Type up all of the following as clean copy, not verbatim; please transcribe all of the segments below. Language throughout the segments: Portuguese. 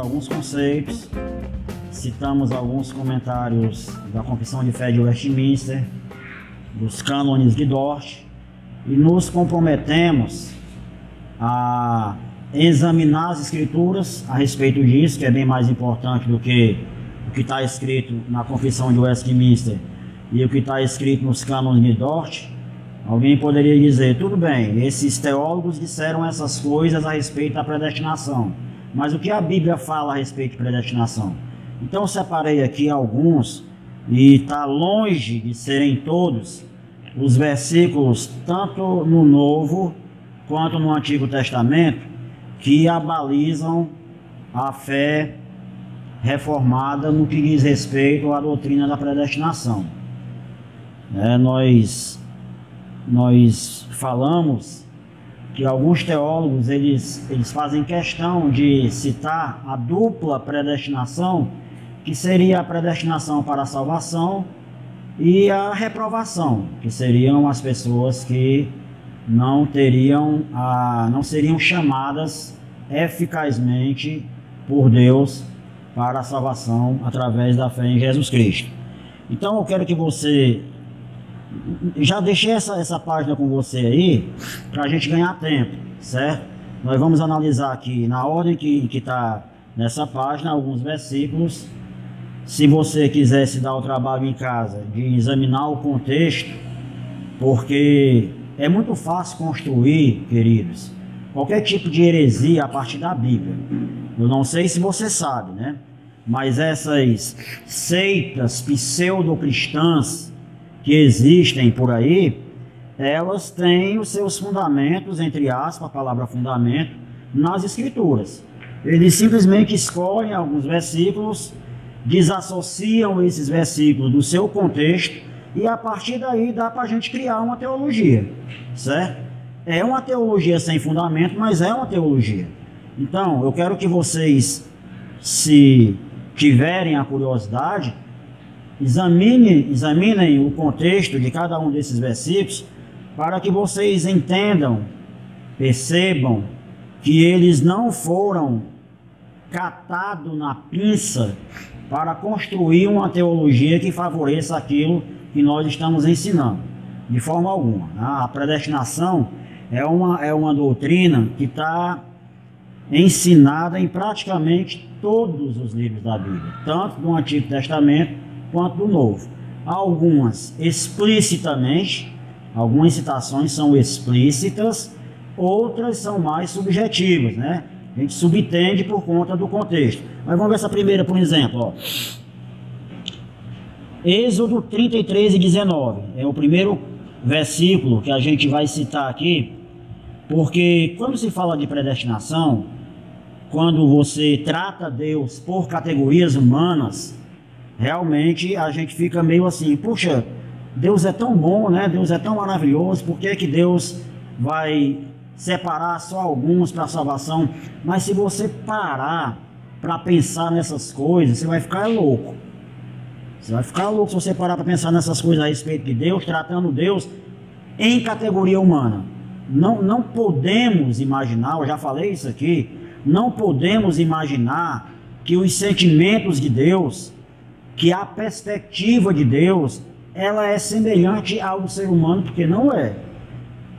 alguns conceitos, citamos alguns comentários da Confissão de Fé de Westminster, dos cânones de Dort, e nos comprometemos a examinar as escrituras a respeito disso, que é bem mais importante do que o que está escrito na Confissão de Westminster e o que está escrito nos cânones de Dort. Alguém poderia dizer, tudo bem, esses teólogos disseram essas coisas a respeito da predestinação, mas o que a Bíblia fala a respeito de predestinação? Então eu separei aqui alguns, e está longe de serem todos os versículos, tanto no Novo quanto no Antigo Testamento, que abalizam a fé reformada no que diz respeito à doutrina da predestinação. Nós falamos que alguns teólogos eles fazem questão de citar a dupla predestinação, que seria a predestinação para a salvação e a reprovação, que seriam as pessoas que não seriam chamadas eficazmente por Deus para a salvação através da fé em Jesus Cristo. Então eu quero que você já deixei essa página com você aí, para a gente ganhar tempo, certo? Nós vamos analisar aqui, na ordem que está nessa página, alguns versículos. Se você quiser se dar o trabalho em casa de examinar o contexto, porque é muito fácil construir, queridos, qualquer tipo de heresia a partir da Bíblia. Eu não sei se você sabe, né? Mas essas seitas pseudo-cristãs que existem por aí, elas têm os seus fundamentos, entre aspas, a palavra fundamento, nas Escrituras. Eles simplesmente escolhem alguns versículos, desassociam esses versículos do seu contexto, e a partir daí dá para a gente criar uma teologia, certo? É uma teologia sem fundamento, mas é uma teologia. Então, eu quero que vocês, se tiverem a curiosidade, examinem o contexto de cada um desses versículos, para que vocês entendam, percebam que eles não foram catados na pinça para construir uma teologia que favoreça aquilo que nós estamos ensinando, de forma alguma. A predestinação é uma doutrina que está ensinada em praticamente todos os livros da Bíblia, tanto do Antigo Testamento quanto do Novo. Algumas explicitamente, algumas citações são explícitas, outras são mais subjetivas, né? A gente subentende por conta do contexto. Mas vamos ver essa primeira, por exemplo, ó. Êxodo 33 e 19 é o primeiro versículo que a gente vai citar aqui, porque quando se fala de predestinação, quando você trata Deus por categorias humanas, realmente a gente fica meio assim, puxa, Deus é tão bom, né? Deus é tão maravilhoso, por que Deus vai separar só alguns para a salvação? Mas se você parar para pensar nessas coisas, você vai ficar louco. Você vai ficar louco se você parar para pensar nessas coisas a respeito de Deus, tratando Deus em categoria humana. Não podemos imaginar, eu já falei isso aqui, não podemos imaginar que os sentimentos de Deus, que a perspectiva de Deus, ela é semelhante ao ser humano, porque não é.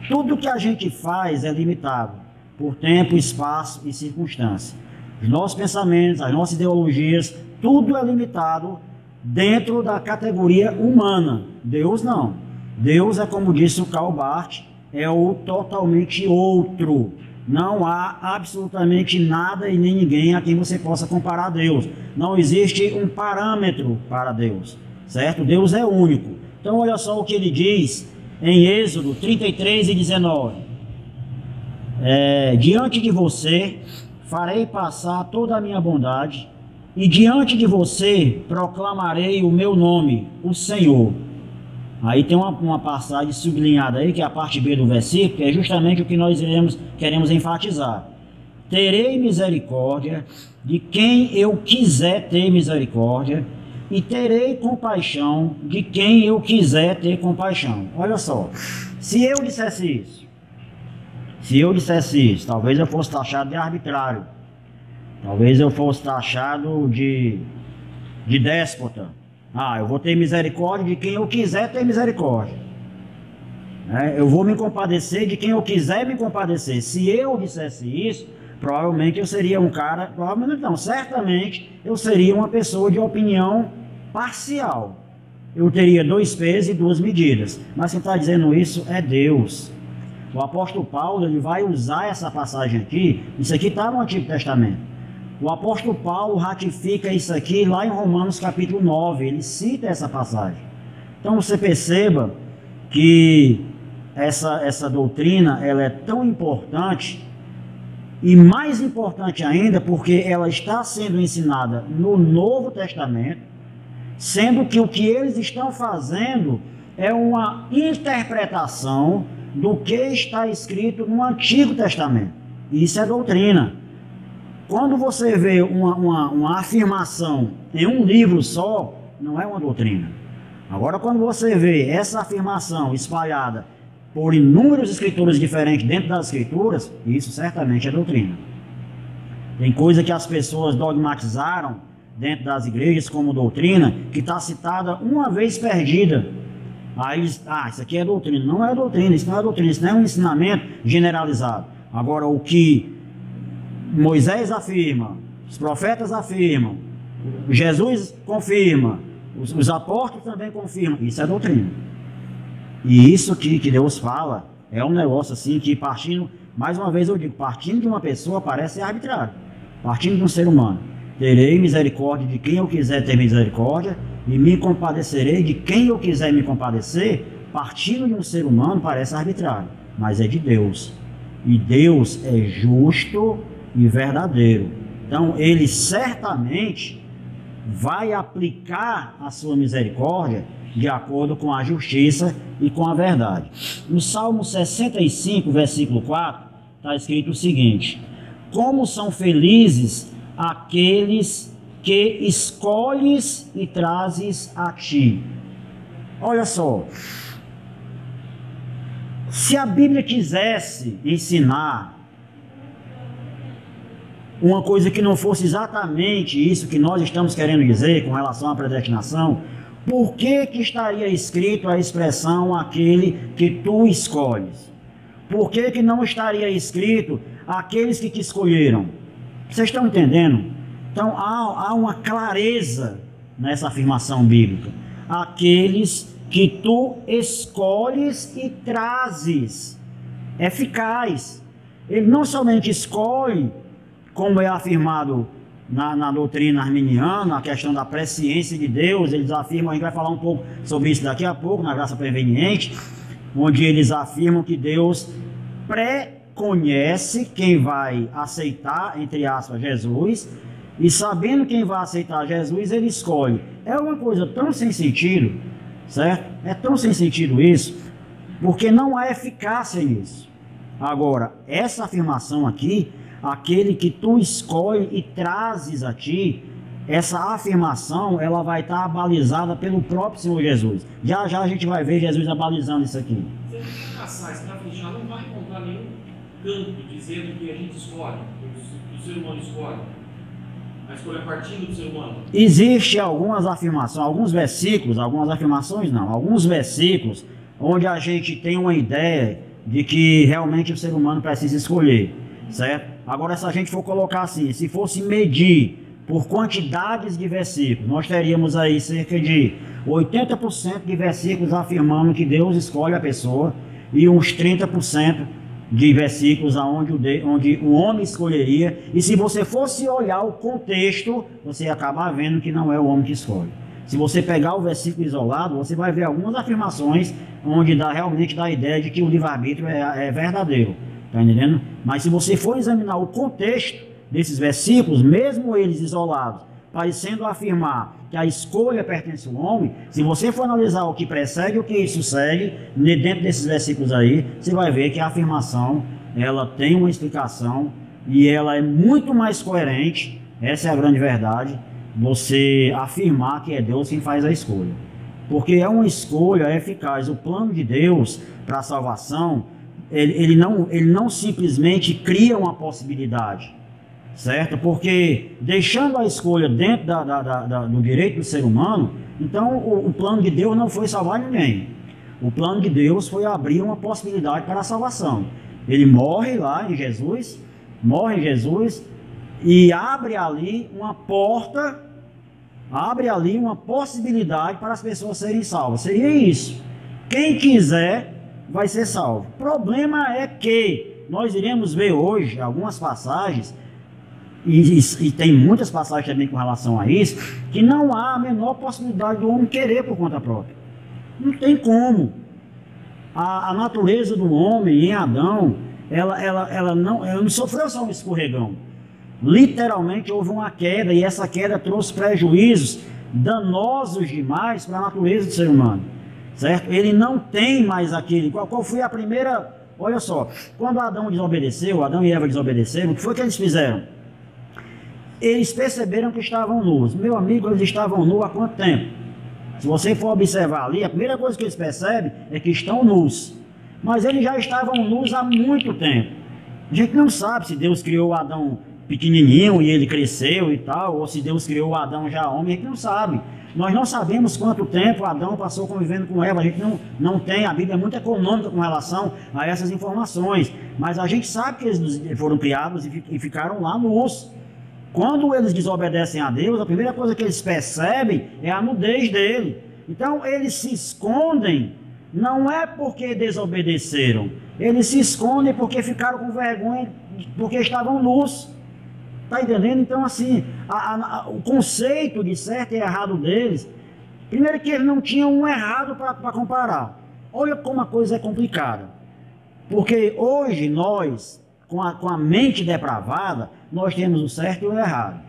Tudo que a gente faz é limitado por tempo, espaço e circunstância. Os nossos pensamentos, as nossas ideologias, tudo é limitado dentro da categoria humana. Deus não. Deus é, como disse o Karl Barth, é o totalmente outro. Não há absolutamente nada e nem ninguém a quem você possa comparar a Deus. Não existe um parâmetro para Deus, certo? Deus é único. Então olha só o que ele diz em Êxodo 33 e 19. Diante de você farei passar toda a minha bondade, e diante de você proclamarei o meu nome, o Senhor. Aí tem uma passagem sublinhada aí, que é a parte B do versículo, que é justamente o que nós queremos enfatizar. Terei misericórdia de quem eu quiser ter misericórdia, e terei compaixão de quem eu quiser ter compaixão. Olha só, se eu dissesse isso, talvez eu fosse taxado de arbitrário. Talvez eu fosse taxado de déspota. Eu vou ter misericórdia de quem eu quiser ter misericórdia. Eu vou me compadecer de quem eu quiser me compadecer. Se eu dissesse isso, provavelmente eu seria um cara, provavelmente não, certamente eu seria uma pessoa de opinião parcial. Eu teria 2 pesos e 2 medidas. Mas quem está dizendo isso é Deus. O apóstolo Paulo, ele vai usar essa passagem aqui. Isso aqui está no Antigo Testamento. O apóstolo Paulo ratifica isso aqui lá em Romanos capítulo 9. Ele cita essa passagem. Então você perceba que essa doutrina, ela é tão importante, e mais importante ainda porque ela está sendo ensinada no Novo Testamento, sendo que o que eles estão fazendo é uma interpretação do que está escrito no Antigo Testamento. Isso é doutrina. Quando você vê uma afirmação em um livro só, não é uma doutrina. Agora, quando você vê essa afirmação espalhada por inúmeros escritores diferentes dentro das escrituras, isso certamente é doutrina. Tem coisa que as pessoas dogmatizaram dentro das igrejas como doutrina, que está citada uma vez perdida. Aí eles, isso aqui é doutrina. Não é doutrina, isso não é doutrina, isso não é um ensinamento generalizado. Agora, o que Moisés afirma, os profetas afirmam, Jesus confirma, os apóstolos também confirmam, isso é doutrina. E isso que Deus fala é um negócio assim que partindo, mais uma vez eu digo, partindo de uma pessoa parece arbitrário, partindo de um ser humano. Terei misericórdia de quem eu quiser ter misericórdia e me compadecerei de quem eu quiser me compadecer. Partindo de um ser humano parece arbitrário, mas é de Deus. E Deus é justo e verdadeiro. Então ele certamente vai aplicar a sua misericórdia de acordo com a justiça e com a verdade. No Salmo 65, versículo 4, está escrito o seguinte: como são felizes aqueles que escolhes e trazes a ti. Olha só, se a Bíblia quisesse ensinar uma coisa que não fosse exatamente isso que nós estamos querendo dizer com relação à predestinação, por que estaria escrito a expressão aquele que tu escolhes? Por que não estaria escrito aqueles que te escolheram? Vocês estão entendendo? Então há uma clareza nessa afirmação bíblica. Aqueles que tu escolhes e trazes. Eficaz. Ele não somente escolhe, como é afirmado na doutrina arminiana, a questão da presciência de Deus. Eles afirmam, a gente vai falar um pouco sobre isso daqui a pouco, na graça preveniente, onde eles afirmam que Deus conhece quem vai aceitar, entre aspas, Jesus, e sabendo quem vai aceitar Jesus, ele escolhe. É uma coisa tão sem sentido, certo? É tão sem sentido isso, porque não há eficácia nisso. Agora, essa afirmação aqui, aquele que tu escolhe e trazes a ti, essa afirmação, ela vai estar abalizada pelo próprio Senhor Jesus. Já já a gente vai ver Jesus abalizando isso aqui. Se a gente passar isso para frente, já não vai encontrar nenhum canto dizendo que a gente escolhe, que o ser humano escolhe. A escolha é partindo do ser humano. Existe algumas afirmações, alguns versículos, algumas afirmações não, alguns versículos onde a gente tem uma ideia de que realmente o ser humano precisa escolher, certo? Agora, se a gente for colocar assim, se fosse medir por quantidades de versículos, nós teríamos aí cerca de 80% de versículos afirmando que Deus escolhe a pessoa e uns 30% de versículos onde o homem escolheria. E se você fosse olhar o contexto, você ia acabar vendo que não é o homem que escolhe. Se você pegar o versículo isolado, você vai ver algumas afirmações onde realmente dá a ideia de que o livre-arbítrio é verdadeiro. Está entendendo? Mas se você for examinar o contexto desses versículos, mesmo eles isolados, parecendo afirmar que a escolha pertence ao homem, se você for analisar o que precede e o que sucede, dentro desses versículos aí, você vai ver que a afirmação, ela tem uma explicação e ela é muito mais coerente, essa é a grande verdade, você afirmar que é Deus quem faz a escolha. Porque é uma escolha eficaz. O plano de Deus para a salvação, ele não simplesmente cria uma possibilidade. certo? Porque deixando a escolha dentro do direito do ser humano, então o plano de Deus não foi salvar ninguém. O plano de Deus foi abrir uma possibilidade para a salvação. Ele morre lá em Jesus, e abre ali uma porta, abre ali uma possibilidade para as pessoas serem salvas. Seria isso. Quem quiser vai ser salvo. O problema é que nós iremos ver hoje algumas passagens, e tem muitas passagens também com relação a isso, que não há a menor possibilidade do homem querer por conta própria. Não tem como. A natureza do homem em Adão, ela não sofreu só um escorregão. Literalmente houve uma queda, e essa queda trouxe prejuízos danosos demais para a natureza do ser humano, certo? Ele não tem mais aquele... Qual foi a primeira... Olha só, quando Adão e Eva desobedeceram, o que foi que eles fizeram? Eles perceberam que estavam nus. Meu amigo, eles estavam nus há quanto tempo? Se você for observar ali, a primeira coisa que eles percebem é que estão nus. Mas eles já estavam nus há muito tempo. A gente não sabe se Deus criou Adão pequenininho e ele cresceu e tal, ou se Deus criou Adão já homem, a gente não sabe. Nós não sabemos quanto tempo Adão passou convivendo com Eva, a gente não tem, a Bíblia é muito econômica com relação a essas informações, mas a gente sabe que eles foram criados e ficaram lá nus. Quando eles desobedecem a Deus, a primeira coisa que eles percebem é a nudez dele. Então eles se escondem, não é porque desobedeceram, eles se escondem porque ficaram com vergonha, porque estavam nus. Está entendendo? Então, assim, o conceito de certo e errado deles, primeiro que eles não tinham um errado para comparar. Olha como a coisa é complicada. Porque hoje nós, com a mente depravada, nós temos o certo e o errado.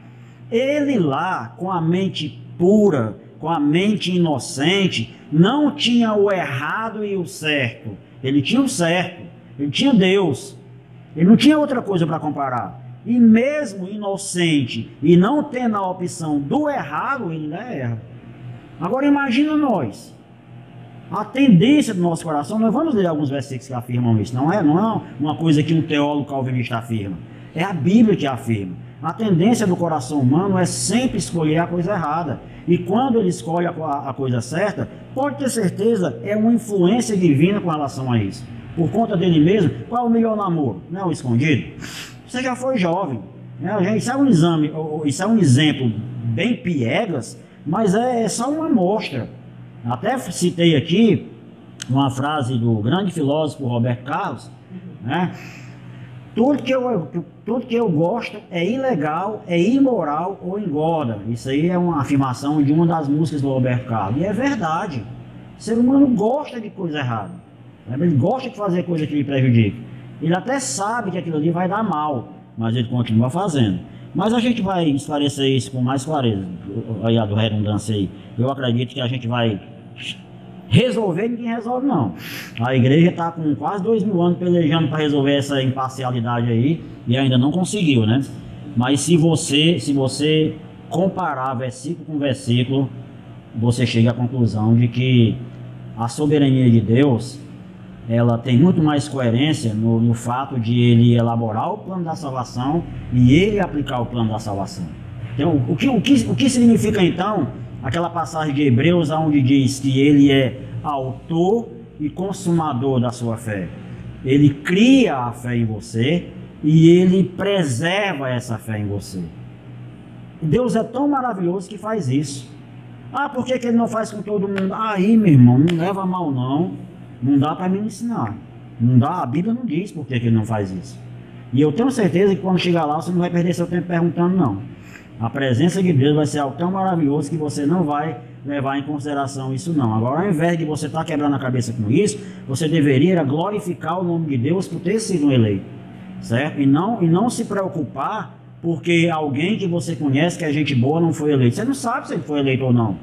Ele lá, com a mente pura, com a mente inocente, não tinha o errado e o certo. Ele tinha o certo, ele tinha Deus. Ele não tinha outra coisa para comparar. E mesmo inocente e não tendo a opção do errado, ele ainda erra. Agora imagina nós, a tendência do nosso coração, nós vamos ler alguns versículos que afirmam isso, não é uma coisa que um teólogo calvinista afirma, é a Bíblia que afirma. A tendência do coração humano é sempre escolher a coisa errada, e quando ele escolhe a coisa certa, pode ter certeza, é uma influência divina com relação a isso. Por conta dele mesmo, qual é o melhor namoro? Não é o escondido? Você já foi jovem, né? Isso é um exemplo bem piegas, mas é só uma amostra. Até citei aqui uma frase do grande filósofo Roberto Carlos, né? Tudo que eu gosto é ilegal, é imoral ou engorda. Isso aí é uma afirmação de uma das músicas do Roberto Carlos. E é verdade. O ser humano gosta de coisa errada. Ele gosta de fazer coisa que lhe prejudica. Ele até sabe que aquilo ali vai dar mal, mas ele continua fazendo. Mas a gente vai esclarecer isso com mais clareza. Aí a redundância aí. Eu acredito que a gente vai resolver, ninguém resolve não. A igreja está com quase 2000 anos pelejando para resolver essa imparcialidade aí e ainda não conseguiu, né? Mas se você comparar versículo com versículo, você chega à conclusão de que a soberania de Deus, ela tem muito mais coerência no fato de ele elaborar o plano da salvação e ele aplicar o plano da salvação. Então, o que significa então aquela passagem de Hebreus onde diz que ele é autor e consumador da sua fé? Ele cria a fé em você e ele preserva essa fé em você. Deus é tão maravilhoso que faz isso. Ah, por que ele não faz com todo mundo? Aí, meu irmão, não leva mal não. Não dá para me ensinar. Não dá, a Bíblia não diz por que ele não faz isso. E eu tenho certeza que quando chegar lá, você não vai perder seu tempo perguntando, não. A presença de Deus vai ser algo tão maravilhoso que você não vai levar em consideração isso, não. Agora, ao invés de você estar quebrando a cabeça com isso, você deveria glorificar o nome de Deus por ter sido eleito. Certo? E não se preocupar porque alguém que você conhece que é gente boa não foi eleito. Você não sabe se ele foi eleito ou não.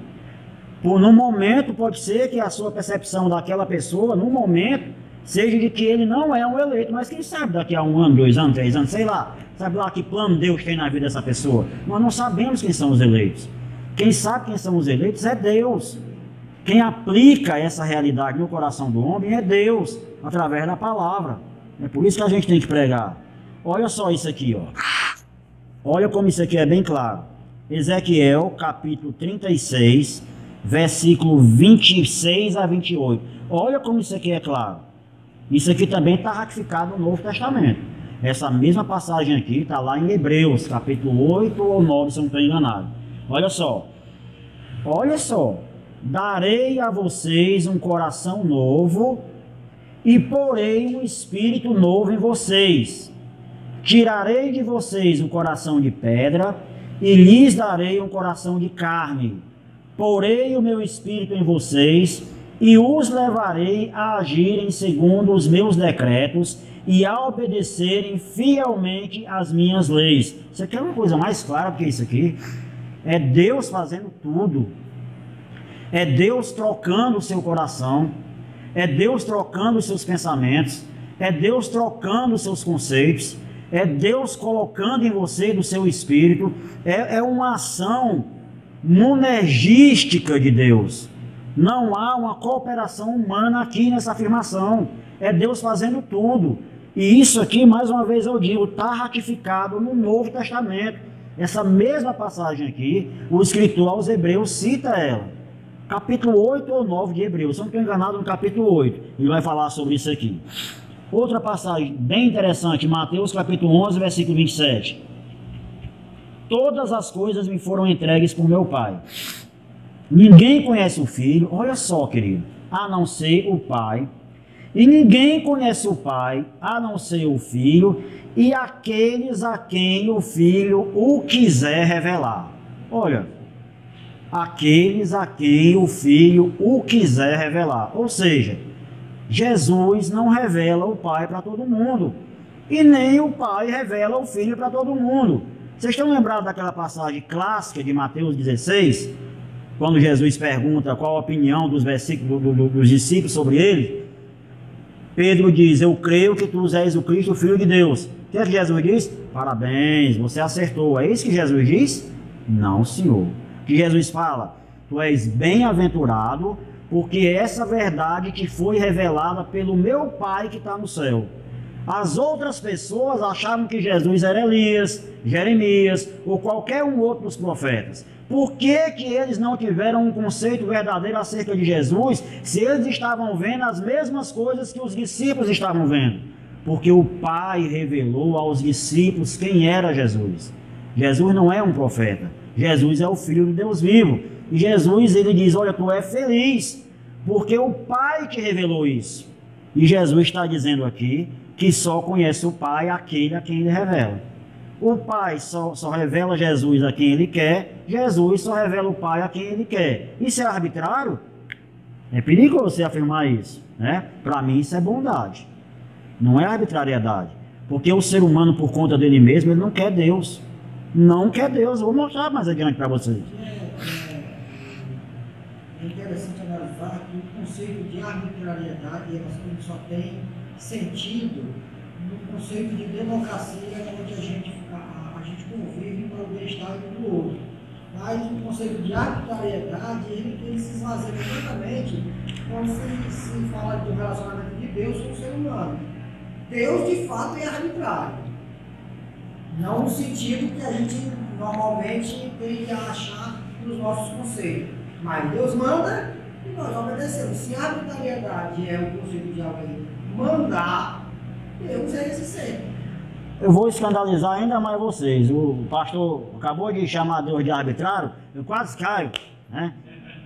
No momento, pode ser que a sua percepção daquela pessoa, no momento, seja de que ele não é um eleito, mas quem sabe daqui a 1 ano, 2 anos, 3 anos, sei lá, sabe lá que plano Deus tem na vida dessa pessoa. Nós não sabemos quem são os eleitos. Quem sabe quem são os eleitos é Deus. Quem aplica essa realidade no coração do homem é Deus, através da palavra. É por isso que a gente tem que pregar. Olha só isso aqui, ó. Olha como isso aqui é bem claro. Ezequiel, capítulo 36, versículo 26 a 28. Olha como isso aqui é claro. Isso aqui também está ratificado no Novo Testamento. Essa mesma passagem aqui está lá em Hebreus, capítulo 8 ou 9, se eu não estou enganado. Olha só. Olha só. Darei a vocês um coração novo e porei um espírito novo em vocês. Tirarei de vocês o coração de pedra e lhes darei um coração de carne. Porei o meu espírito em vocês e os levarei a agirem segundo os meus decretos e a obedecerem fielmente às minhas leis. Isso aqui é uma coisa mais clara do que isso aqui. É Deus fazendo tudo. É Deus trocando o seu coração. É Deus trocando os seus pensamentos. É Deus trocando os seus conceitos. É Deus colocando em você do seu espírito. É uma ação monergística de Deus. Não há uma cooperação humana aqui nessa afirmação. É Deus fazendo tudo. E isso aqui, mais uma vez eu digo, está ratificado no Novo Testamento. Essa mesma passagem aqui, o escritor aos Hebreus cita ela. Capítulo 8 ou 9 de Hebreus. Se eu não estou enganado, no capítulo 8. Ele vai falar sobre isso aqui. Outra passagem bem interessante, Mateus capítulo 11, versículo 27. Todas as coisas me foram entregues por meu Pai. Ninguém conhece o Filho, olha só, querido, a não ser o Pai. E ninguém conhece o Pai, a não ser o Filho, e aqueles a quem o Filho o quiser revelar. Olha, aqueles a quem o Filho o quiser revelar. Ou seja, Jesus não revela o Pai para todo mundo, e nem o Pai revela o Filho para todo mundo. Vocês estão lembrados daquela passagem clássica de Mateus 16, quando Jesus pergunta qual a opinião dos discípulos sobre ele? Pedro diz, eu creio que tu és o Cristo, o Filho de Deus. O que é que Jesus diz? Parabéns, você acertou. É isso que Jesus diz? Não, Senhor. O que Jesus fala? Tu és bem-aventurado, porque essa verdade te foi revelada pelo meu Pai que está no céu. As outras pessoas achavam que Jesus era Elias, Jeremias ou qualquer um outro dos profetas. Por que eles não tiveram um conceito verdadeiro acerca de Jesus, se eles estavam vendo as mesmas coisas que os discípulos estavam vendo? Porque o Pai revelou aos discípulos quem era Jesus. Jesus não é um profeta. Jesus é o Filho de Deus vivo. E Jesus, ele diz, olha, tu é feliz, porque o Pai te revelou isso. E Jesus está dizendo aqui que só conhece o Pai aquele a quem ele revela. O Pai só revela Jesus a quem ele quer, Jesus só revela o Pai a quem ele quer. Isso é arbitrário? É perigoso você afirmar isso, né? Para mim isso é bondade, não é arbitrariedade. Porque o ser humano, por conta dele mesmo, ele não quer Deus. Não quer Deus. Vou mostrar mais adiante para vocês. É interessante analisar que o conceito de arbitrariedade só tem sentido no conceito de democracia, onde a gente convive para o bem-estar do outro. Mas o conceito de arbitrariedade, ele se esvazia completamente quando se fala do relacionamento de Deus com o ser humano. Deus, de fato, é arbitrário. Não no sentido que a gente normalmente tende a achar nos nossos conceitos. Mas Deus manda e nós obedecemos. Se a arbitrariedade é o conceito de alguém mandar, Deus é esse ser. Eu vou escandalizar ainda mais vocês. O pastor acabou de chamar Deus de arbitrário, eu quase caio, né?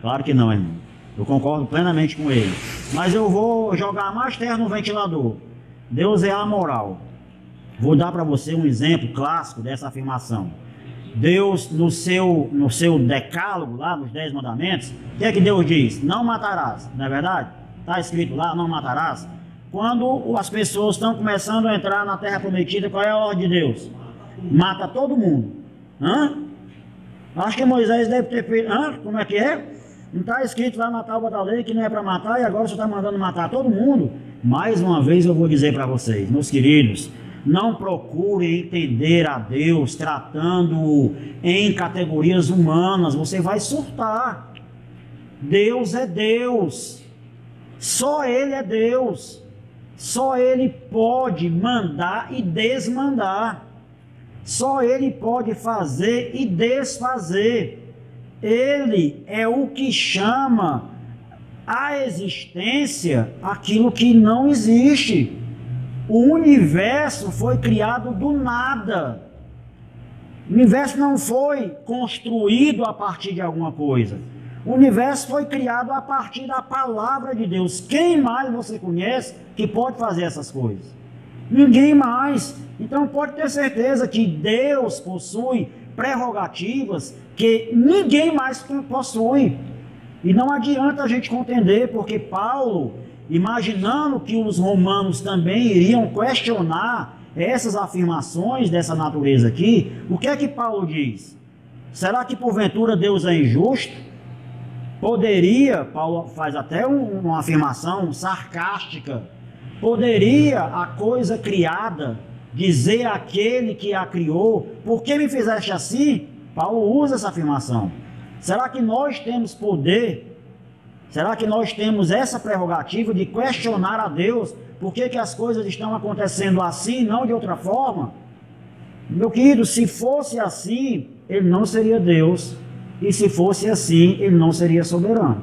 Claro que não, irmão. Eu concordo plenamente com ele. Mas eu vou jogar mais terra no ventilador. Deus é amoral. Vou dar para você um exemplo clássico dessa afirmação. Deus, no seu decálogo, lá nos 10 mandamentos, o que é que Deus diz? Não matarás, não é verdade? Está escrito lá, não matarás. Quando as pessoas estão começando a entrar na terra prometida, qual é a ordem de Deus? Mata todo mundo. Hã? Acho que Moisés deve ter feito. Hã? Como é que é? Não está escrito lá na tábua da lei que não é para matar e agora você está mandando matar todo mundo? Mais uma vez eu vou dizer para vocês, meus queridos, não procure entender a Deus tratando-o em categorias humanas, você vai surtar. Deus é Deus. Só Ele é Deus. Só Ele pode mandar e desmandar. Só Ele pode fazer e desfazer. Ele é o que chama a existência aquilo que não existe. O universo foi criado do nada. O universo não foi construído a partir de alguma coisa. O universo foi criado a partir da palavra de Deus. Quem mais você conhece que pode fazer essas coisas? Ninguém mais. Então pode ter certeza que Deus possui prerrogativas que ninguém mais possui. E não adianta a gente contender, porque Paulo, imaginando que os romanos também iriam questionar essas afirmações dessa natureza aqui, o que é que Paulo diz? Será que porventura Deus é injusto? Poderia, Paulo faz até uma afirmação sarcástica, poderia a coisa criada dizer àquele que a criou, por que me fizeste assim? Paulo usa essa afirmação. Será que nós temos poder? Será que nós temos essa prerrogativa de questionar a Deus por que as coisas estão acontecendo assim e não de outra forma? Meu querido, se fosse assim, ele não seria Deus. E se fosse assim, ele não seria soberano.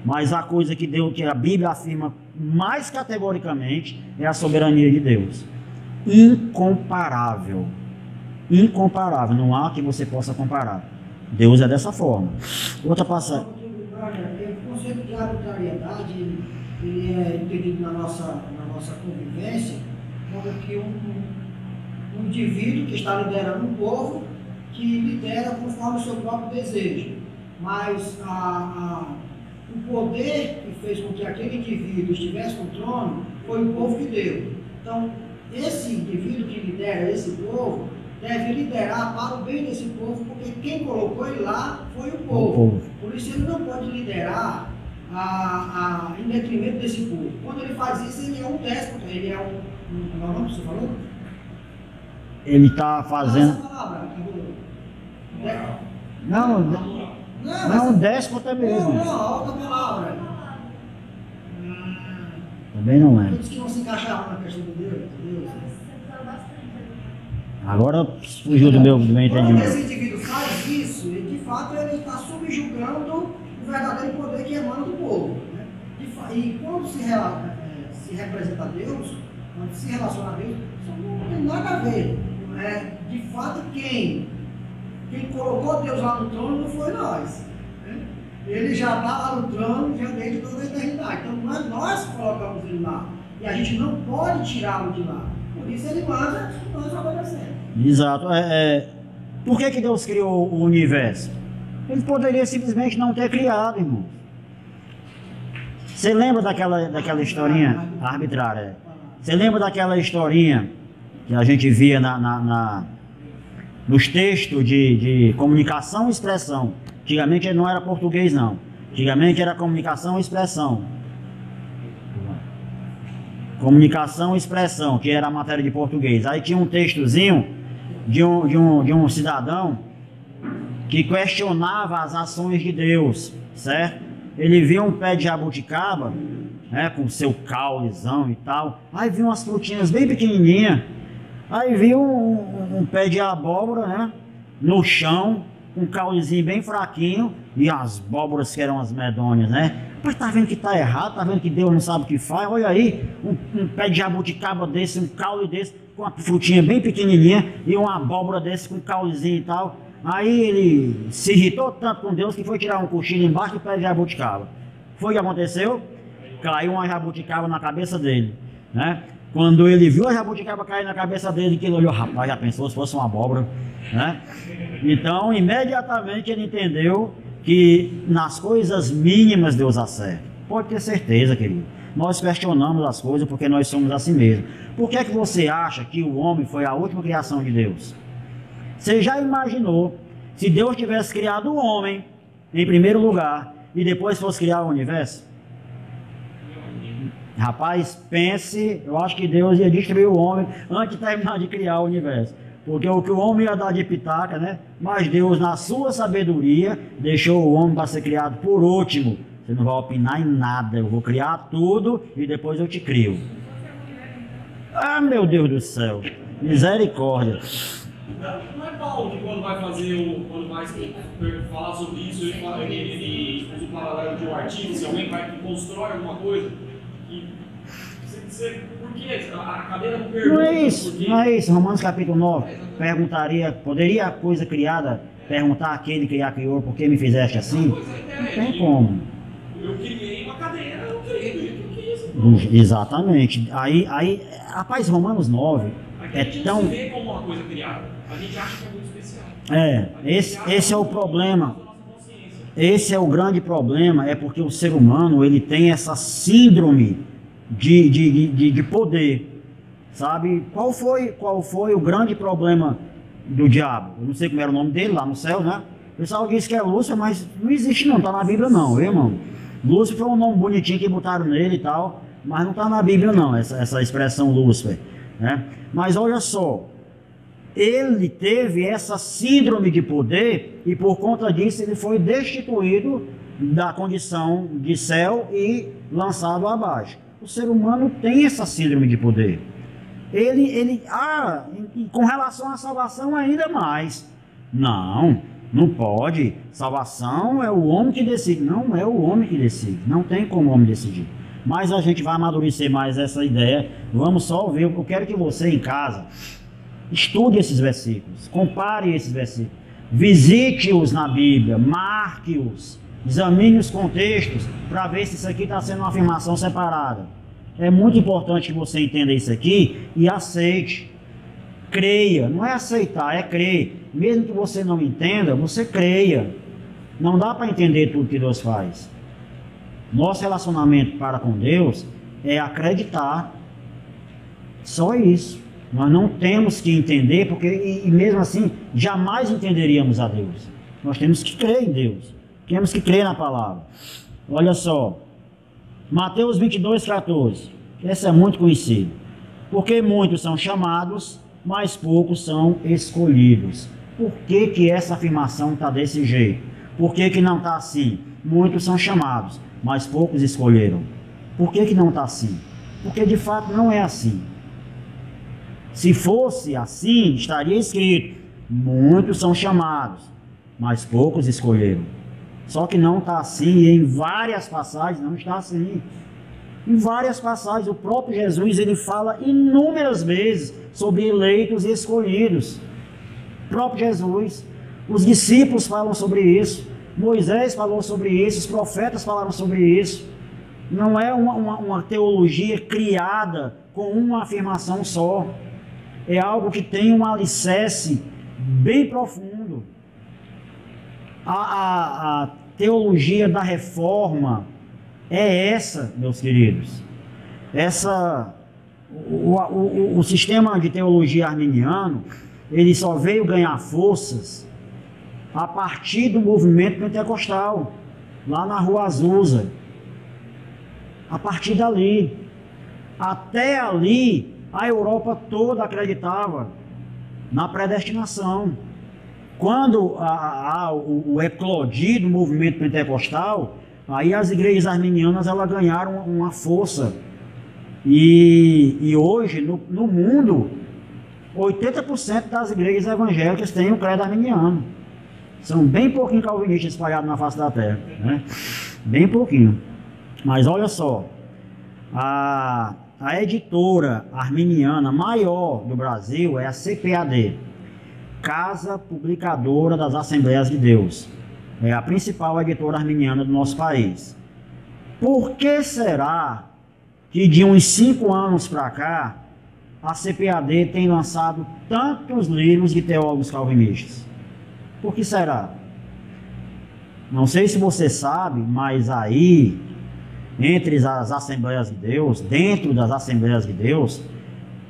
Mas a coisa que a Bíblia afirma mais categoricamente é a soberania de Deus. Incomparável. Incomparável. Não há que você possa comparar. Deus é dessa forma. Outra passagem. O conceito de arbitrariedade, ele é entendido na nossa convivência como que um indivíduo que está liderando um povo, que lidera conforme o seu próprio desejo. Mas o poder que fez com que aquele indivíduo estivesse no trono foi o povo que deu. Então, esse indivíduo que lidera esse povo deve liderar para o bem desse povo, porque quem colocou ele lá foi o povo. Por isso ele não pode liderar em detrimento desse povo. Quando ele faz isso, ele é um déspota, ele é qual é o nome que você falou? Ele está fazendo... Essa palavra, não, déspota mesmo. Não, outra palavra. Também não é. Todos que não se encaixavam na questão de Deus. Agora fugiu do meu entendimento. Quando esse indivíduo faz isso, de fato ele está subjugando o verdadeiro poder que emana do povo. Né? E quando se representa a Deus, quando se relaciona a Deus, isso não tem nada a ver. De fato, quem colocou Deus lá no trono não foi nós. Né? Ele já está lá no trono já desde toda a eternidade. Então nós colocamos ele lá. E a gente não pode tirá-lo de lá. Por isso ele manda e nós obedecemos. Exato. Por que Deus criou o universo? Ele poderia simplesmente não ter criado, irmão. Você lembra daquela historinha arbitrária? Você lembra daquela historinha que a gente via nos textos de comunicação e expressão? Antigamente não era português, não. Antigamente era comunicação e expressão. Comunicação e expressão, que era a matéria de português. Aí tinha um textozinho de um cidadão que questionava as ações de Deus, certo? Ele viu um pé de jabuticaba, né, com seu caulezão e tal. Aí viu umas frutinhas bem pequenininhas. Aí viu um pé de abóbora, né, no chão, com um caulezinho bem fraquinho, e as abóboras que eram as medonhas, né? Mas tá vendo que tá errado, tá vendo que Deus não sabe o que faz? Olha aí, um pé de jabuticaba desse, um caule desse, com uma frutinha bem pequenininha, e uma abóbora desse com um caulezinho e tal. Aí ele se irritou tanto com Deus que foi tirar um cochilo embaixo do pé de jabuticaba. Foi o que aconteceu? Caiu uma jabuticaba na cabeça dele, né? Quando ele viu a jabuticaba cair na cabeça dele, que ele olhou, rapaz, já pensou se fosse uma abóbora, né? Então, imediatamente ele entendeu que nas coisas mínimas Deus acerta. Pode ter certeza, querido. Nós questionamos as coisas porque nós somos assim mesmo. Por que é que você acha que o homem foi a última criação de Deus? Você já imaginou se Deus tivesse criado o homem em primeiro lugar e depois fosse criar o universo? Rapaz, pense, eu acho que Deus ia destruir o homem antes de terminar de criar o universo. Porque o que o homem ia dar de pitaca, né? Mas Deus, na sua sabedoria, deixou o homem para ser criado por último. Você não vai opinar em nada, eu vou criar tudo e depois eu te crio. Ah, meu Deus do céu, misericórdia. Não é Paulo que quando vai fazer quando vai falar sobre isso, ele usa o paralelo de um artista, alguém vai que constrói alguma coisa. Por que a cadeira não pergunta? Não é isso. Romanos capítulo 9 poderia a coisa criada perguntar àquele que a criou, por que me fizeste assim? Não tem como. Eu criei uma cadeira, eu criei do jeito que eu quis. Exatamente. Aí, rapaz, Romanos 9 a gente não se vê como uma coisa criada. A gente acha que é muito especial. Esse é o problema. Esse é o grande problema, é porque o ser humano ele tem essa síndrome de poder, sabe? Qual foi o grande problema do diabo? Eu não sei como era o nome dele lá no céu, né? O pessoal diz que é Lúcifer, mas não existe não, tá na Bíblia não, viu, irmão? Lúcifer foi um nome bonitinho que botaram nele e tal, mas não tá na Bíblia não, essa expressão Lúcifer, né? Mas olha só, ele teve essa síndrome de poder e por conta disso ele foi destituído da condição de céu e lançado abaixo. O ser humano tem essa síndrome de poder. Com relação à salvação ainda mais. Não pode. Salvação é o homem que decide. Não é o homem que decide. Não tem como o homem decidir. Mas a gente vai amadurecer mais essa ideia. Vamos só ver. Eu quero que você em casa estude esses versículos. Compare esses versículos. Visite-os na Bíblia. Marque-os. Examine os contextos para ver se isso aqui está sendo uma afirmação separada. É muito importante que você entenda isso aqui e aceite. Creia. Não é aceitar, é crer. Mesmo que você não entenda, você creia. Não dá para entender tudo que Deus faz. Nosso relacionamento para com Deus é acreditar. Só isso. Nós não temos que entender, porque e mesmo assim jamais entenderíamos a Deus. Nós temos que crer em Deus. Temos que crer na palavra. Olha só. Mateus 22:14. Essa é muito conhecida. Porque muitos são chamados, mas poucos são escolhidos. Por que essa afirmação está desse jeito? Por que não está assim? Muitos são chamados, mas poucos escolheram. Por que não está assim? Porque de fato não é assim. Se fosse assim, estaria escrito: muitos são chamados, mas poucos escolheram. Só que não está assim, e em várias passagens não está assim. Em várias passagens, o próprio Jesus ele fala inúmeras vezes sobre eleitos e escolhidos. O próprio Jesus, os discípulos falam sobre isso, Moisés falou sobre isso, os profetas falaram sobre isso. Não é uma teologia criada com uma afirmação só. É algo que tem um alicerce bem profundo. A teologia da reforma é essa, meus queridos. O sistema de teologia arminiano, ele só veio ganhar forças a partir do movimento pentecostal, lá na Rua Azusa. A partir dali. Até ali, a Europa toda acreditava na predestinação. Quando o eclodir do movimento pentecostal, aí as igrejas arminianas elas ganharam uma força. E hoje, no mundo, 80% das igrejas evangélicas têm o credo arminiano. São bem pouquinho calvinistas espalhados na face da terra, né? Bem pouquinho. Mas olha só, a editora arminiana maior do Brasil é a CPAD, Casa Publicadora das Assembleias de Deus. É a principal editora arminiana do nosso país. Por que será que de uns 5 anos para cá a CPAD tem lançado tantos livros de teólogos calvinistas? Por que será? Não sei se você sabe, mas aí, entre as Assembleias de Deus, dentro das Assembleias de Deus,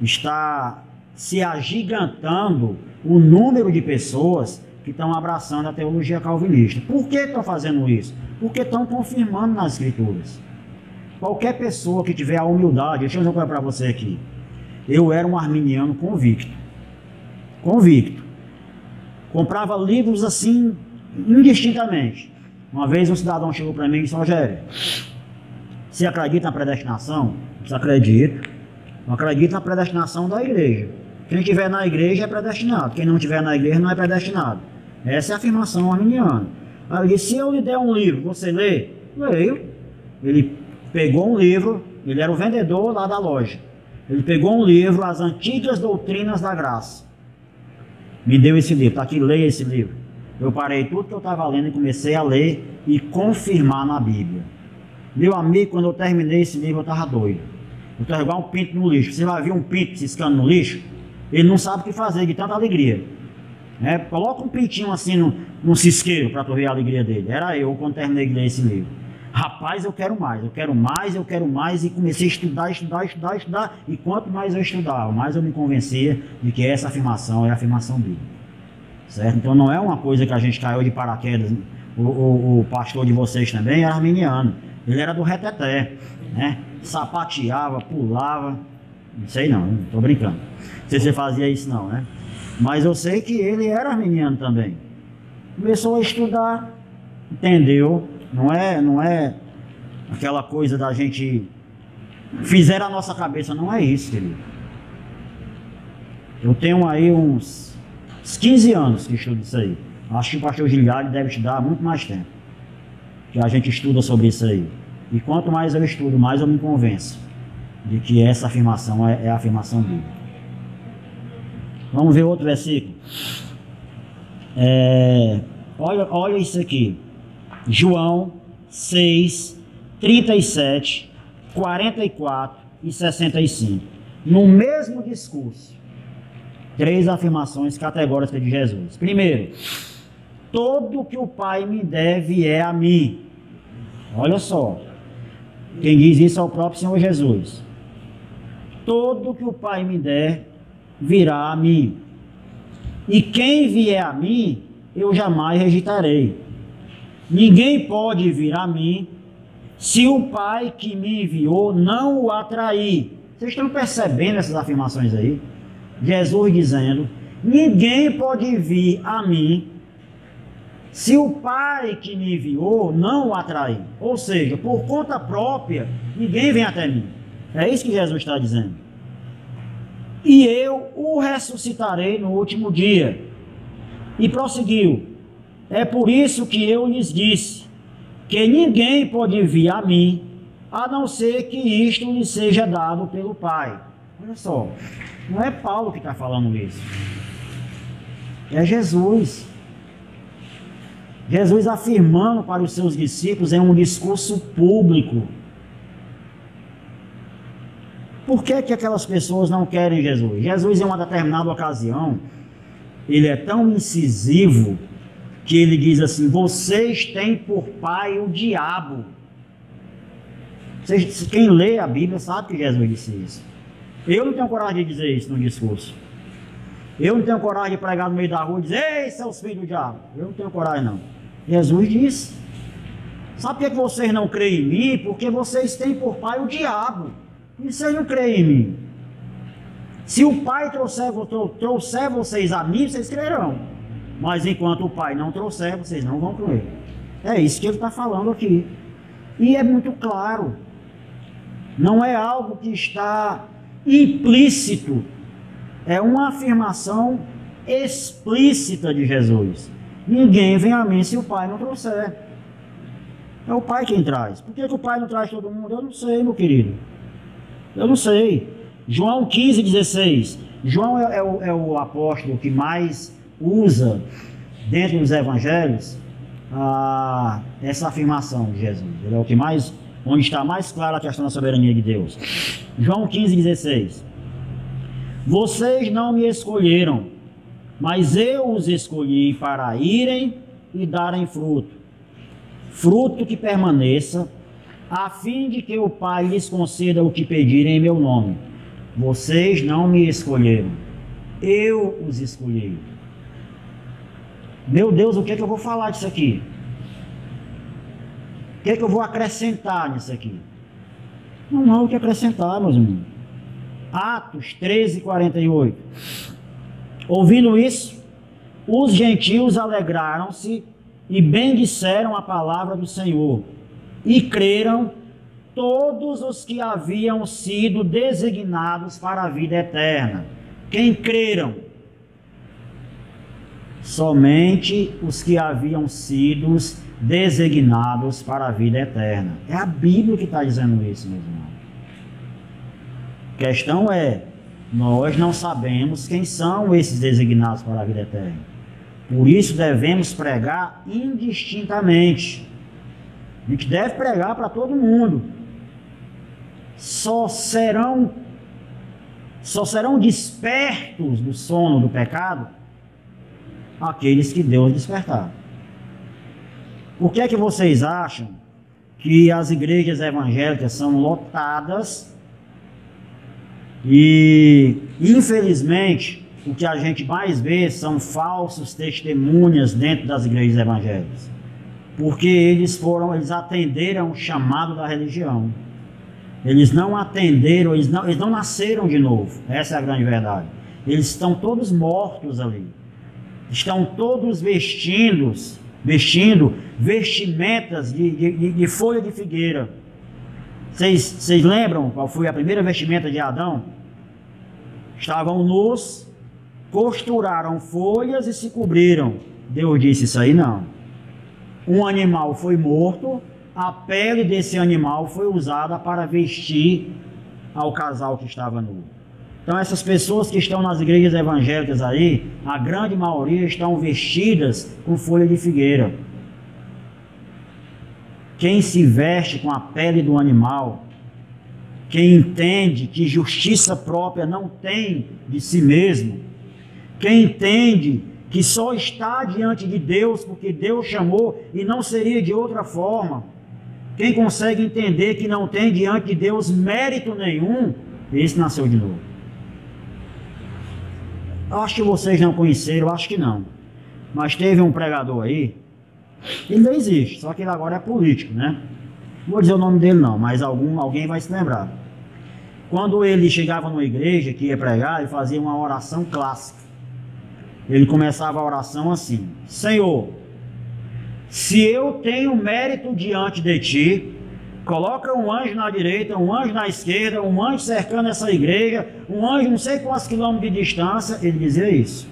está se agigantando o número de pessoas que estão abraçando a teologia calvinista. Por que estão fazendo isso? Porque estão confirmando nas Escrituras. Qualquer pessoa que tiver a humildade, deixa eu jogar para você aqui. Eu era um arminiano convicto. Convicto. Comprava livros assim, indistintamente. Uma vez um cidadão chegou para mim e disse: Rogério, você acredita na predestinação? Você acredita? Não acredita na predestinação da igreja. Quem estiver na igreja é predestinado, quem não estiver na igreja não é predestinado. Essa é a afirmação arminiana. Aí, se eu lhe der um livro, você lê? Leio. Ele pegou um livro, ele era o vendedor lá da loja. Ele pegou um livro, As Antigas Doutrinas da Graça. Me deu esse livro, está aqui, leia esse livro. Eu parei tudo que eu estava lendo e comecei a ler e confirmar na Bíblia. Meu amigo, quando eu terminei esse livro, eu estava doido. Eu estava igual um pinto no lixo. Você vai ver um pinto ciscando no lixo, ele não sabe o que fazer de tanta alegria. Coloca um pintinho assim num cisqueiro para tu ver a alegria dele. Era eu quando terminei de ler esse livro. Rapaz, eu quero mais, eu quero mais, eu quero mais. E comecei a estudar. E quanto mais eu estudava, mais eu me convencia de que essa afirmação é a afirmação bíblica. Certo? Então não é uma coisa que a gente caiu de paraquedas. O pastor de vocês também era arminiano. Ele era do reteté, né? Sapateava, pulava. Não sei não estou brincando. Não sei se você fazia isso não, né? Mas eu sei que ele era arminiano também. Começou a estudar, entendeu? Não é aquela coisa da gente fizer a nossa cabeça, não é isso, querido. Eu tenho aí uns 15 anos que estudo isso aí. Acho que o pastor Gilhard deve estudar há muito mais tempo que a gente estuda sobre isso aí. E quanto mais eu estudo, mais eu me convenço de que essa afirmação é a afirmação bíblica. Vamos ver outro versículo. Olha isso aqui. João 6, 37, 44 e 65. No mesmo discurso, 3 afirmações categóricas de Jesus. Primeiro, todo que o Pai me deve é a mim. Olha só. Quem diz isso é o próprio Senhor Jesus. Todo que o Pai me der virá a mim. E quem vier a mim, eu jamais rejeitarei. Ninguém pode vir a mim se o Pai que me enviou não o atrair. Vocês estão percebendo essas afirmações aí? Jesus dizendo: ninguém pode vir a mim se o Pai que me enviou não o atrair. Ou seja, por conta própria, ninguém vem até mim. É isso que Jesus está dizendo. E eu o ressuscitarei no último dia. E prosseguiu: é por isso que eu lhes disse que ninguém pode vir a mim, a não ser que isto lhe seja dado pelo Pai. Olha só, não é Paulo que está falando isso. É Jesus. Jesus afirmando para os seus discípulos em um discurso público. Por que aquelas pessoas não querem Jesus? Jesus, em uma determinada ocasião, ele é tão incisivo que ele diz assim: vocês têm por pai o diabo. Quem lê a Bíblia sabe que Jesus disse isso. Eu não tenho coragem de dizer isso no discurso. Eu não tenho coragem de pregar no meio da rua e dizer: ei, seus filhos do diabo. Eu não tenho coragem não. Jesus disse. Sabe por que vocês não creem em mim? Porque vocês têm por pai o diabo. E vocês não creem em mim. Se o Pai trouxer vocês a mim, vocês crerão. Mas enquanto o Pai não trouxer, vocês não vão crer. É isso que ele está falando aqui. E é muito claro. Não é algo que está implícito. É uma afirmação explícita de Jesus. Ninguém vem a mim se o Pai não trouxer. É o Pai quem traz. Por que o Pai não traz todo mundo? Eu não sei, meu querido. Eu não sei. João 15,16. João é o apóstolo que mais usa dentro dos evangelhos essa afirmação de Jesus. Ele é o que mais, onde está mais clara a questão da soberania de Deus. João 15,16. Vocês não me escolheram, mas eu os escolhi para irem e darem fruto. Fruto que permaneça, a fim de que o Pai lhes conceda o que pedirem em meu nome. Vocês não me escolheram, eu os escolhi. Meu Deus, o que é que eu vou falar disso aqui? O que é que eu vou acrescentar nisso aqui? Não há o que acrescentar, meus irmãos. Atos 13:48. Ouvindo isso, os gentios alegraram-se e bendisseram a palavra do Senhor, e creram todos os que haviam sido designados para a vida eterna. Quem creram? Somente os que haviam sido designados para a vida eterna. É a Bíblia que está dizendo isso, meus irmãos. A questão é, nós não sabemos quem são esses designados para a vida eterna. Por isso devemos pregar indistintamente. A gente deve pregar para todo mundo. Só serão despertos do sono do pecado aqueles que Deus despertar. Por que é que vocês acham que as igrejas evangélicas são lotadas e, infelizmente, o que a gente mais vê são falsos testemunhas dentro das igrejas evangélicas? Porque eles atenderam o chamado da religião. Eles não atenderam, eles não nasceram de novo. Essa é a grande verdade. Eles estão todos mortos ali. Estão todos vestindo vestimentas de folha de figueira. Vocês lembram qual foi a primeira vestimenta de Adão? Estavam nus, costuraram folhas e se cobriram. Deus disse: isso aí não. Um animal foi morto, a pele desse animal foi usada para vestir ao casal que estava nu. Então essas pessoas que estão nas igrejas evangélicas aí, a grande maioria estão vestidas com folha de figueira. Quem se veste com a pele do animal, quem entende que justiça própria não tem de si mesmo, quem entende que só está diante de Deus porque Deus chamou e não seria de outra forma, quem consegue entender que não tem diante de Deus mérito nenhum, esse nasceu de novo. Acho que vocês não conheceram, acho que não. Mas teve um pregador aí, ele ainda existe, só que ele agora é político, né? Não vou dizer o nome dele não, mas alguém vai se lembrar. Quando ele chegava numa igreja que ia pregar, ele fazia uma oração clássica. Ele começava a oração assim: Senhor, se eu tenho mérito diante de ti, coloca um anjo na direita, um anjo na esquerda, um anjo cercando essa igreja, um anjo não sei quantos quilômetros de distância. Ele dizia isso: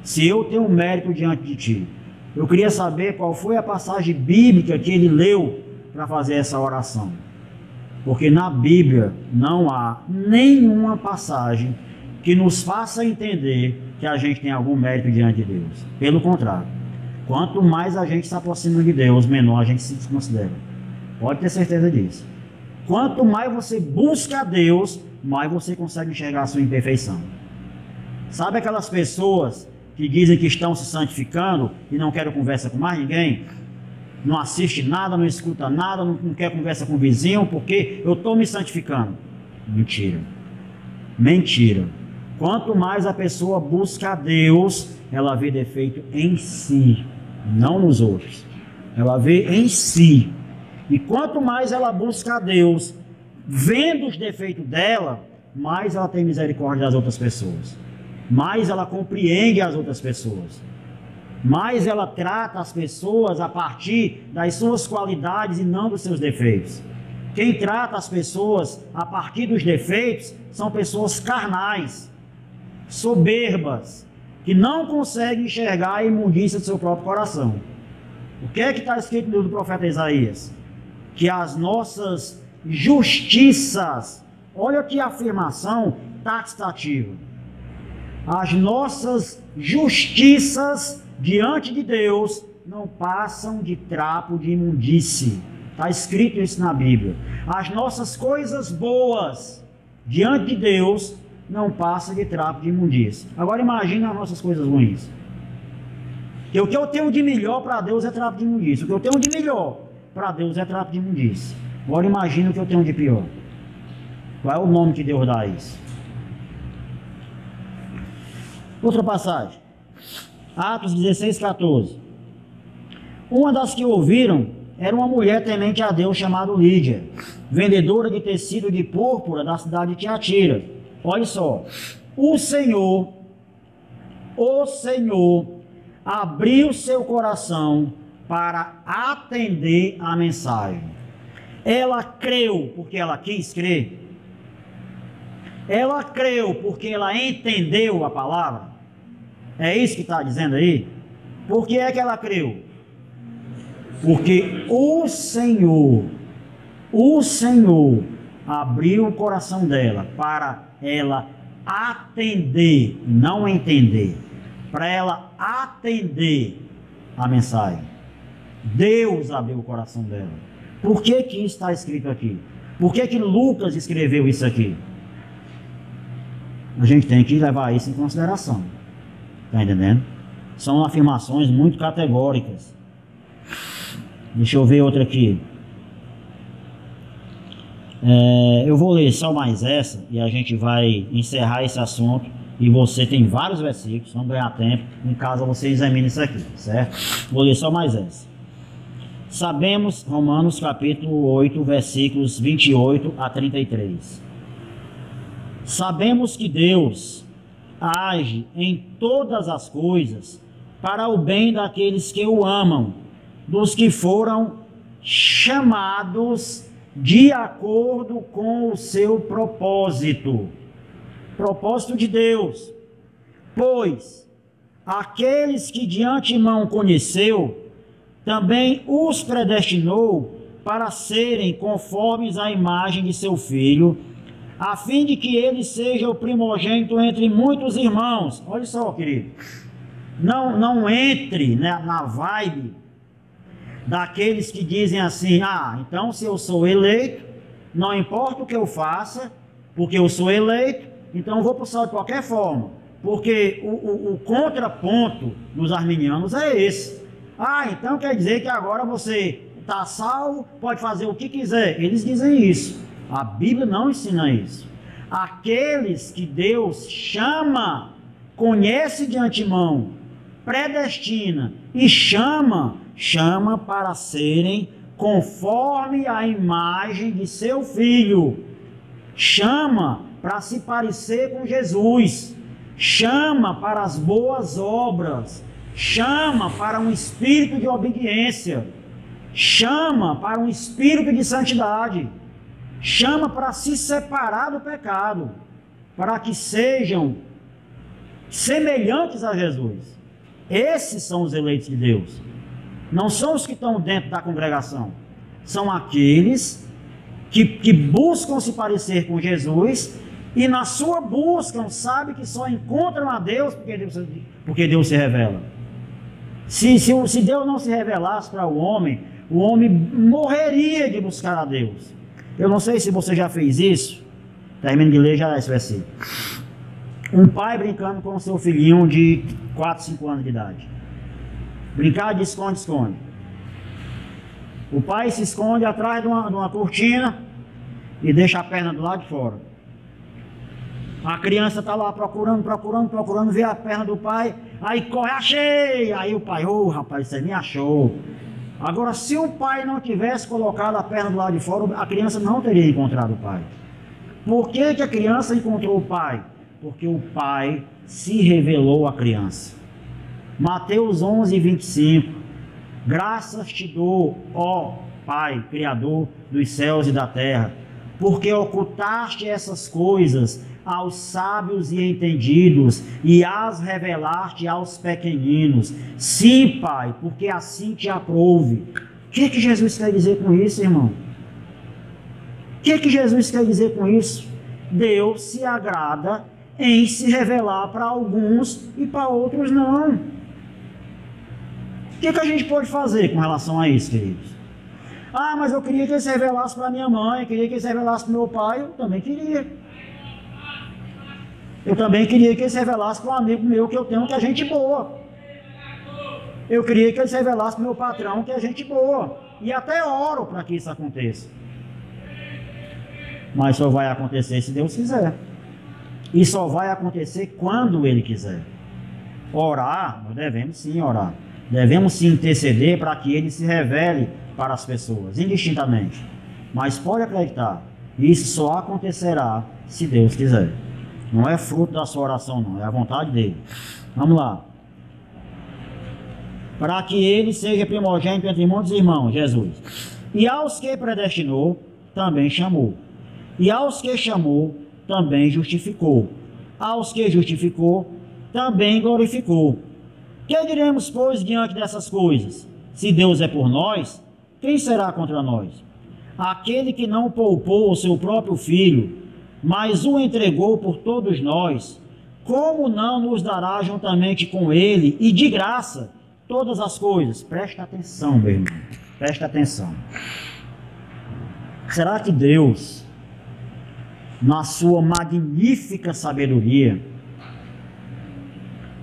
se eu tenho mérito diante de ti. Eu queria saber qual foi a passagem bíblica que ele leu para fazer essa oração, porque na Bíblia não há nenhuma passagem que nos faça entender que a gente tem algum mérito diante de Deus. Pelo contrário, quanto mais a gente se aproxima de Deus, menor a gente se desconsidera. Pode ter certeza disso. Quanto mais você busca a Deus, mais você consegue enxergar a sua imperfeição. Sabe aquelas pessoas que dizem que estão se santificando e não querem conversa com mais ninguém? Não assiste nada, não escuta nada, não quer conversa com o vizinho, porque eu estou me santificando. Mentira. Mentira. Quanto mais a pessoa busca a Deus, ela vê defeito em si, não nos outros. Ela vê em si. E quanto mais ela busca a Deus, vendo os defeitos dela, mais ela tem misericórdia das outras pessoas. Mais ela compreende as outras pessoas. Mais ela trata as pessoas a partir das suas qualidades e não dos seus defeitos. Quem trata as pessoas a partir dos defeitos são pessoas carnais, soberbas, que não conseguem enxergar a imundícia do seu próprio coração. O que é que está escrito no livro do profeta Isaías? Que as nossas justiças, olha que afirmação taxativa, as nossas justiças diante de Deus não passam de trapo de imundície. Está escrito isso na Bíblia. As nossas coisas boas diante de Deus não passam de trapo de imundície. Agora imagina as nossas coisas ruins. Que o que eu tenho de melhor para Deus é trapo de imundície. O que eu tenho de melhor para Deus é trapo de imundície. Agora imagina o que eu tenho de pior. Qual é o nome que Deus dá a isso? Outra passagem. Atos 16:14. Uma das que ouviram era uma mulher temente a Deus chamada Lídia, vendedora de tecido de púrpura da cidade de Tiatira. Olha só. O Senhor abriu seu coração para atender a mensagem. Ela creu porque ela quis crer. Ela creu porque ela entendeu a palavra? É isso que está dizendo aí? Por que é que ela creu? Porque o Senhor abriu o coração dela para ela atender, não entender, para ela atender a mensagem. Deus abriu o coração dela. Por que que isso está escrito aqui? Por que que Lucas escreveu isso aqui? A gente tem que levar isso em consideração. Está entendendo? São afirmações muito categóricas. Deixa eu ver outra aqui. Eu vou ler só mais essa e a gente vai encerrar esse assunto. E você tem vários versículos, vamos ganhar tempo. Em casa você examina isso aqui, certo? Vou ler só mais essa. Sabemos, Romanos capítulo 8, versículos 28 a 33. Sabemos que Deus age em todas as coisas para o bem daqueles que o amam, dos que foram chamados de acordo com o seu propósito. Propósito de Deus. Pois aqueles que de antemão conheceu, também os predestinou para serem conformes à imagem de seu Filho, a fim de que ele seja o primogênito entre muitos irmãos. Olha só, querido. Não entre, né, na vibe daqueles que dizem assim: ah, então se eu sou eleito, não importa o que eu faça, porque eu sou eleito, então eu vou para o céu de qualquer forma. Porque o contraponto dos arminianos é esse. Ah, então quer dizer que agora você está salvo, pode fazer o que quiser. Eles dizem isso. A Bíblia não ensina isso. Aqueles que Deus chama, conhece de antemão, predestina e chama para serem conforme a imagem de seu Filho. Chama para se parecer com Jesus. Chama para as boas obras. Chama para um espírito de obediência. Chama para um espírito de santidade. Chama para se separar do pecado, para que sejam semelhantes a Jesus. Esses são os eleitos de Deus. Não são os que estão dentro da congregação. São aqueles que buscam se parecer com Jesus e na sua busca sabem que só encontram a Deus porque Deus se revela. Se Deus não se revelasse para o homem morreria de buscar a Deus. Eu não sei se você já fez isso. Termino de ler já esse versículo. Um pai brincando com o seu filhinho de 4, 5 anos de idade. Brincar de esconde-esconde. O pai se esconde atrás de uma cortina e deixa a perna do lado de fora. A criança está lá procurando, vê a perna do pai, aí corre, achei! Aí o pai, rapaz, você me achou. Agora, se o pai não tivesse colocado a perna do lado de fora, a criança não teria encontrado o pai. Por que a criança encontrou o pai? Porque o pai se revelou à criança. Mateus 11, 25. Graças te dou, ó Pai, Criador dos céus e da terra, porque ocultaste essas coisas aos sábios e entendidos e as revelaste aos pequeninos. Sim, Pai, porque assim te aprouve. O que Jesus quer dizer com isso, irmão? O que Jesus quer dizer com isso? Deus se agrada em se revelar para alguns e para outros não. O que a gente pode fazer com relação a isso, queridos? Ah, mas eu queria que ele se revelasse para minha mãe, queria que ele se revelasse para meu pai. Eu também queria. Eu também queria que ele se revelasse para um amigo meu que eu tenho, que é gente boa. Eu queria que ele se revelasse para o meu patrão, que é gente boa. E até oro para que isso aconteça. Mas só vai acontecer se Deus quiser. E só vai acontecer quando Ele quiser. Orar, nós devemos sim orar. Devemos sim interceder para que Ele se revele para as pessoas, indistintamente. Mas pode acreditar, isso só acontecerá se Deus quiser. Não é fruto da sua oração, não. É a vontade dele. Vamos lá. Para que ele seja primogênito entre muitos irmãos, Jesus. E aos que predestinou, também chamou. E aos que chamou, também justificou. Aos que justificou, também glorificou. Que diremos, pois, diante dessas coisas? Se Deus é por nós, quem será contra nós? Aquele que não poupou o seu próprio filho, mas o entregou por todos nós, como não nos dará juntamente com ele e de graça todas as coisas? Presta atenção, meu irmão, presta atenção. Será que Deus, na sua magnífica sabedoria,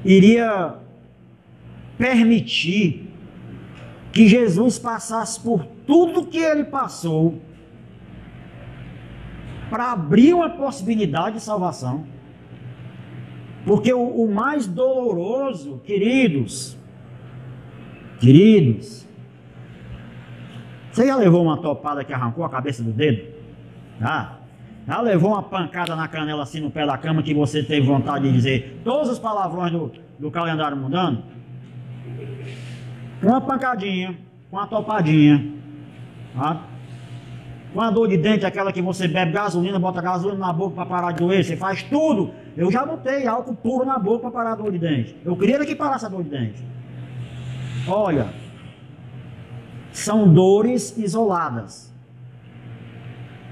iria permitir que Jesus passasse por tudo que ele passou para abrir uma possibilidade de salvação? Porque o mais doloroso, queridos, você já levou uma topada que arrancou a cabeça do dedo? Já levou uma pancada na canela assim no pé da cama que você teve vontade de dizer todos os palavrões do calendário mundano? Uma pancadinha, uma topadinha, tá? Uma dor de dente, aquela que você bebe gasolina, bota gasolina na boca para parar de doer, você faz tudo. Eu já botei álcool puro na boca para parar a dor de dente. Eu queria que parasse a dor de dente. Olha, são dores isoladas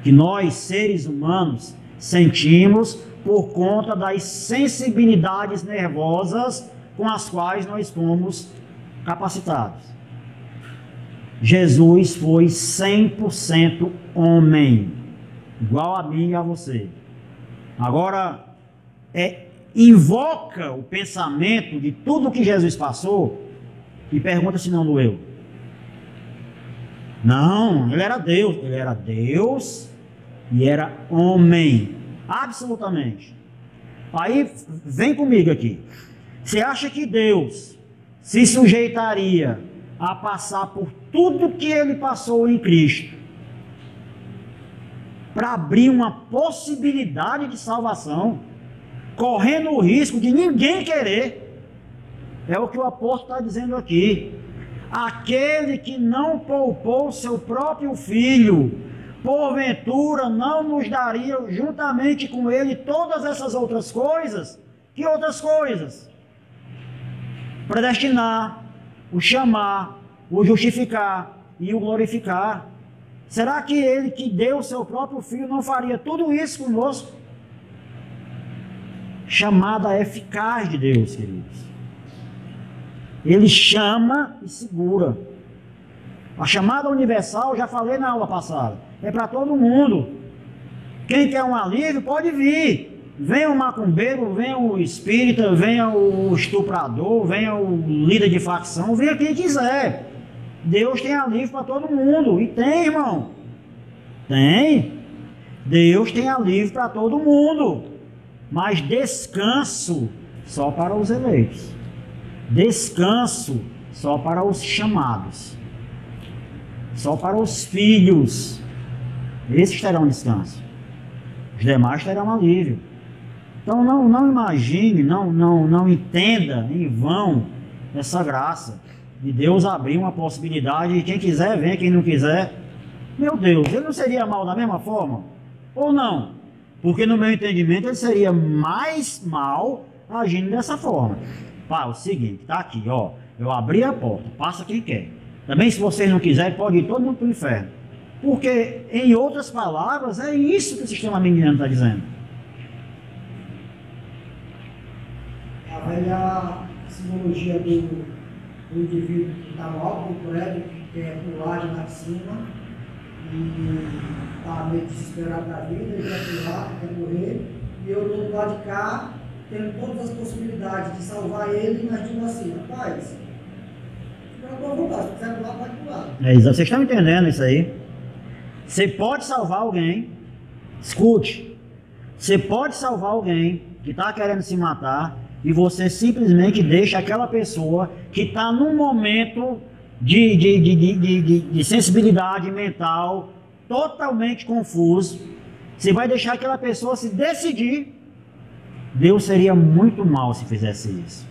que nós, seres humanos, sentimos por conta das sensibilidades nervosas com as quais nós fomos capacitados. Jesus foi 100% homem, igual a mim e a você. Agora, invoca o pensamento de tudo que Jesus passou e pergunta se não doeu. Não, ele era Deus e era homem, absolutamente. Aí, vem comigo aqui. Você acha que Deus se sujeitaria a passar por tudo que ele passou em Cristo para abrir uma possibilidade de salvação, correndo o risco de ninguém querer? É o que o apóstolo está dizendo aqui. Aquele que não poupou seu próprio filho, porventura não nos daria juntamente com ele todas essas outras coisas? Que outras coisas? Predestinar, o chamar, o justificar e o glorificar. Será que ele que deu o seu próprio filho não faria tudo isso conosco? Chamada eficaz de Deus, queridos. Ele chama e segura. A chamada universal, já falei na aula passada, é para todo mundo. Quem quer um alívio pode vir. Venha o macumbeiro, venha o espírita, venha o estuprador, venha o líder de facção, venha quem quiser. Deus tem alívio para todo mundo. E tem, irmão. Tem. Deus tem alívio para todo mundo. Mas descanso só para os eleitos. Descanso só para os chamados. Só para os filhos. Esses terão descanso. Os demais terão alívio. Então não imagine, não entenda em vão essa graça de Deus abrir uma possibilidade e quem quiser vem, quem não quiser. Meu Deus, ele não seria mal da mesma forma? Ou não? Porque no meu entendimento ele seria mais mal agindo dessa forma. Pá, o seguinte, tá aqui, ó. Eu abri a porta, passa quem quer. Também se vocês não quiserem, pode ir todo mundo para o inferno. Porque, em outras palavras, é isso que o sistema miniano está dizendo. A velha simbologia do indivíduo que está no alto do prédio, que quer pular de lá de cima e está meio desesperado da vida, ele quer pular, quer morrer, e eu estou do lado de cá, tendo todas as possibilidades de salvar ele, mas digo assim, rapaz, fica na tua vontade, se quiser pular, pode pular. Vocês estão entendendo isso aí? Você pode salvar alguém, escute, você pode salvar alguém que está querendo se matar, e você simplesmente deixa aquela pessoa que está num momento de sensibilidade mental totalmente confuso. Você vai deixar aquela pessoa se decidir. Deus seria muito mal se fizesse isso.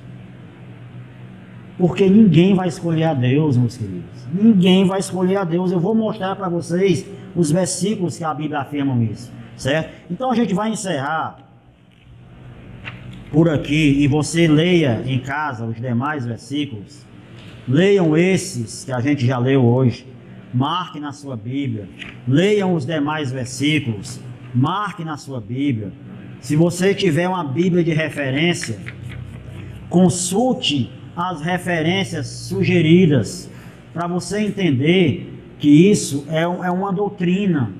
Porque ninguém vai escolher a Deus, meus queridos. Ninguém vai escolher a Deus. Eu vou mostrar para vocês os versículos que a Bíblia afirmam isso. certo? Então a gente vai encerrar por aqui e você leia em casa os demais versículos. Leiam esses que a gente já leu hoje, marque na sua Bíblia. Leiam os demais versículos, marque na sua Bíblia. Se você tiver uma Bíblia de referência, consulte as referências sugeridas para você entender que isso é uma doutrina,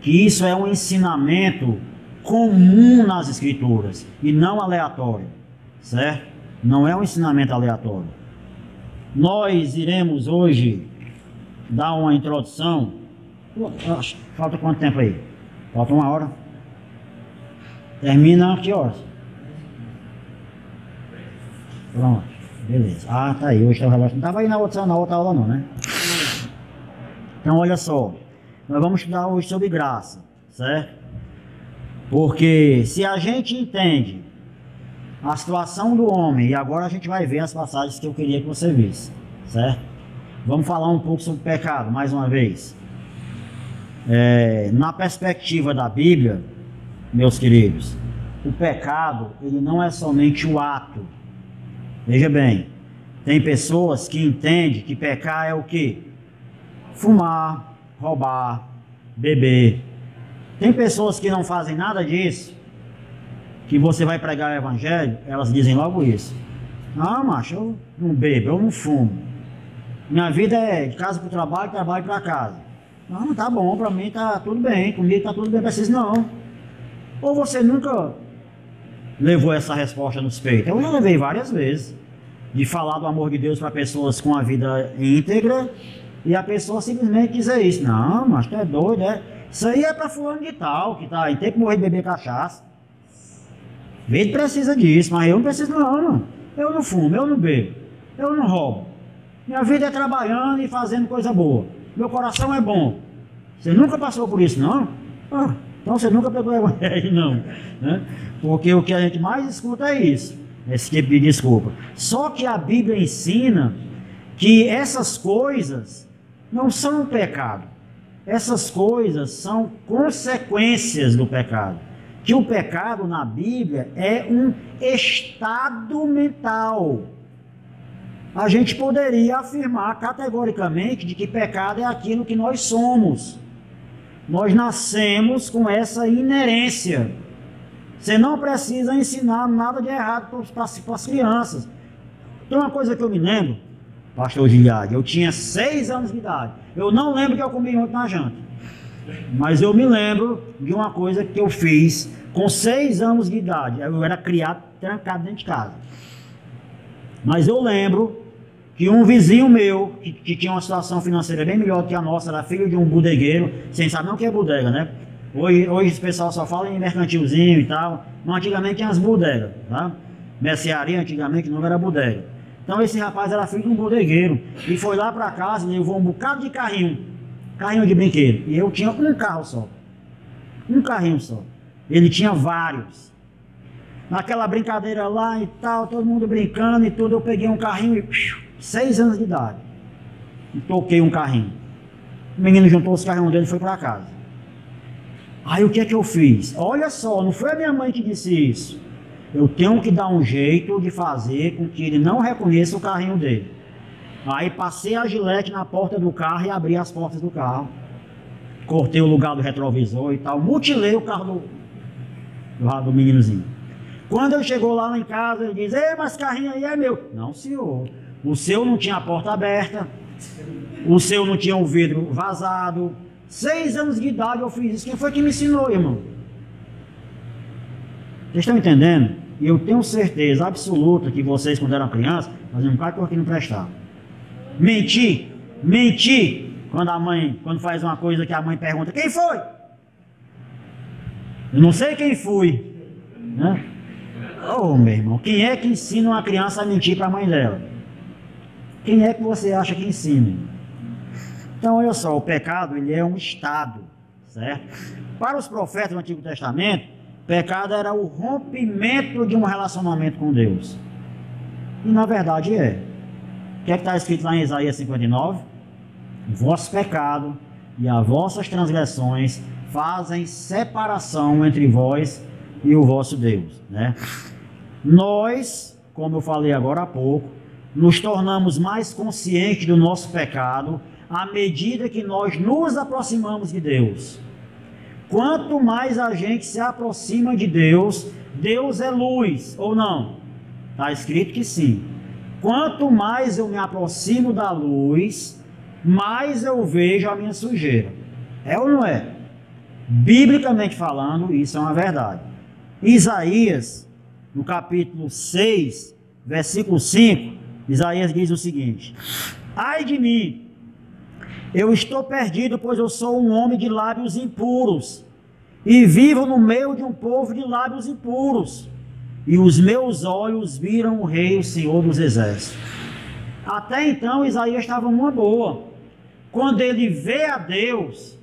que isso é um ensinamento comum nas Escrituras e não aleatório, certo? Não é um ensinamento aleatório. Nós iremos hoje dar uma introdução. Falta quanto tempo aí? Falta 1 hora. Termina que horas? Pronto, beleza. Ah, tá aí. Hoje tá o relógio. Não estava aí na outra aula não, né? Então olha só. Nós vamos estudar hoje sobre graça, certo? Porque se a gente entende a situação do homem, e agora a gente vai ver as passagens que eu queria que você visse, certo? Vamos falar um pouco sobre pecado, mais uma vez. Na perspectiva da Bíblia, meus queridos, o pecado, ele não é somente o ato. Veja bem, tem pessoas que entendem que pecar é o quê? Fumar, roubar, beber. Tem pessoas que não fazem nada disso, que você vai pregar o evangelho, elas dizem logo isso. Ah, macho, eu não bebo, eu não fumo. Minha vida é de casa para o trabalho, trabalho para casa. Não, tá bom, para mim tá tudo bem, comigo tá tudo bem, para vocês não. Ou você nunca levou essa resposta nos peitos? Eu já levei várias vezes, de falar do amor de Deus para pessoas com a vida íntegra, e a pessoa simplesmente dizer isso. Não, mas tu é doido, é? Isso aí é para fulano de tal, que tá, tem que morrer de beber cachaça. Ele precisa disso, mas eu não preciso não. Eu não fumo, eu não bebo, eu não roubo. Minha vida é trabalhando e fazendo coisa boa. Meu coração é bom. Você nunca passou por isso, não? Ah, então você nunca pegou o evangelho, não. Né? Porque o que a gente mais escuta é isso, esse tipo de desculpa. Só que a Bíblia ensina que essas coisas não são um pecado. Essas coisas são consequências do pecado. Que o pecado na Bíblia é um estado mental. A gente poderia afirmar categoricamente de que pecado é aquilo que nós somos. Nós nascemos com essa inerência. Você não precisa ensinar nada de errado para as crianças. Tem uma coisa que eu me lembro, pastor Giliard, eu tinha 6 anos de idade. Eu não lembro que eu comi ontem na janta. Mas eu me lembro de uma coisa que eu fiz com 6 anos de idade. Eu era criado trancado dentro de casa. Mas eu lembro que um vizinho meu, que tinha uma situação financeira bem melhor que a nossa, era filho de um bodegueiro, sem saber não o que é bodega, né? Hoje esse pessoal só fala em mercantilzinho e tal, mas antigamente tinha as bodegas, tá? Mercearia antigamente não era bodega. Então esse rapaz era filho de um bodegueiro, e foi lá para casa e levou um bocado de carrinho de brinquedo, e eu tinha um carro só, um carrinho só, ele tinha vários. Naquela brincadeira lá e tal, todo mundo brincando e tudo, eu peguei um carrinho e 6 anos de idade, e toquei um carrinho. O menino juntou os carrinhos dele e foi para casa. Aí o que é que eu fiz? Olha só, não foi a minha mãe que disse isso. Eu tenho que dar um jeito de fazer com que ele não reconheça o carrinho dele. Aí passei a gilete na porta do carro e abri as portas do carro. Cortei o lugar do retrovisor e tal, mutilei o carro do meninozinho. Quando ele chegou lá em casa, ele diz: ei, mas esse carrinho aí é meu. Não, senhor. O seu não tinha a porta aberta, o seu não tinha o vidro vazado. 6 anos de idade eu fiz isso. Quem foi que me ensinou, irmão? Vocês estão entendendo? E eu tenho certeza absoluta que vocês, quando eram crianças, faziam um bocado que não prestava. Mentir quando faz uma coisa que a mãe pergunta: quem foi? Eu não sei quem fui, né? Oh, meu irmão, quem é que ensina uma criança a mentir para a mãe dela? Quem é que você acha que ensina? Então, olha só, o pecado, ele é um estado, certo? Para os profetas do Antigo Testamento, pecado era o rompimento de um relacionamento com Deus. E na verdade é. O que é que está escrito lá em Isaías 59? O vosso pecado e as vossas transgressões fazem separação entre vós e o vosso Deus, né? Nós, como eu falei agora há pouco, nos tornamos mais conscientes do nosso pecado à medida que nós nos aproximamos de Deus. Quanto mais a gente se aproxima de Deus, Deus é luz, ou não? Está escrito que sim. Quanto mais eu me aproximo da luz, mais eu vejo a minha sujeira. É ou não é? Biblicamente falando, isso é uma verdade. Isaías, no capítulo 6, versículo 5, Isaías diz o seguinte: ai de mim, eu estou perdido, pois eu sou um homem de lábios impuros, e vivo no meio de um povo de lábios impuros, e os meus olhos viram o Rei, o Senhor dos Exércitos. Até então Isaías estava numa boa. Quando ele vê a Deus,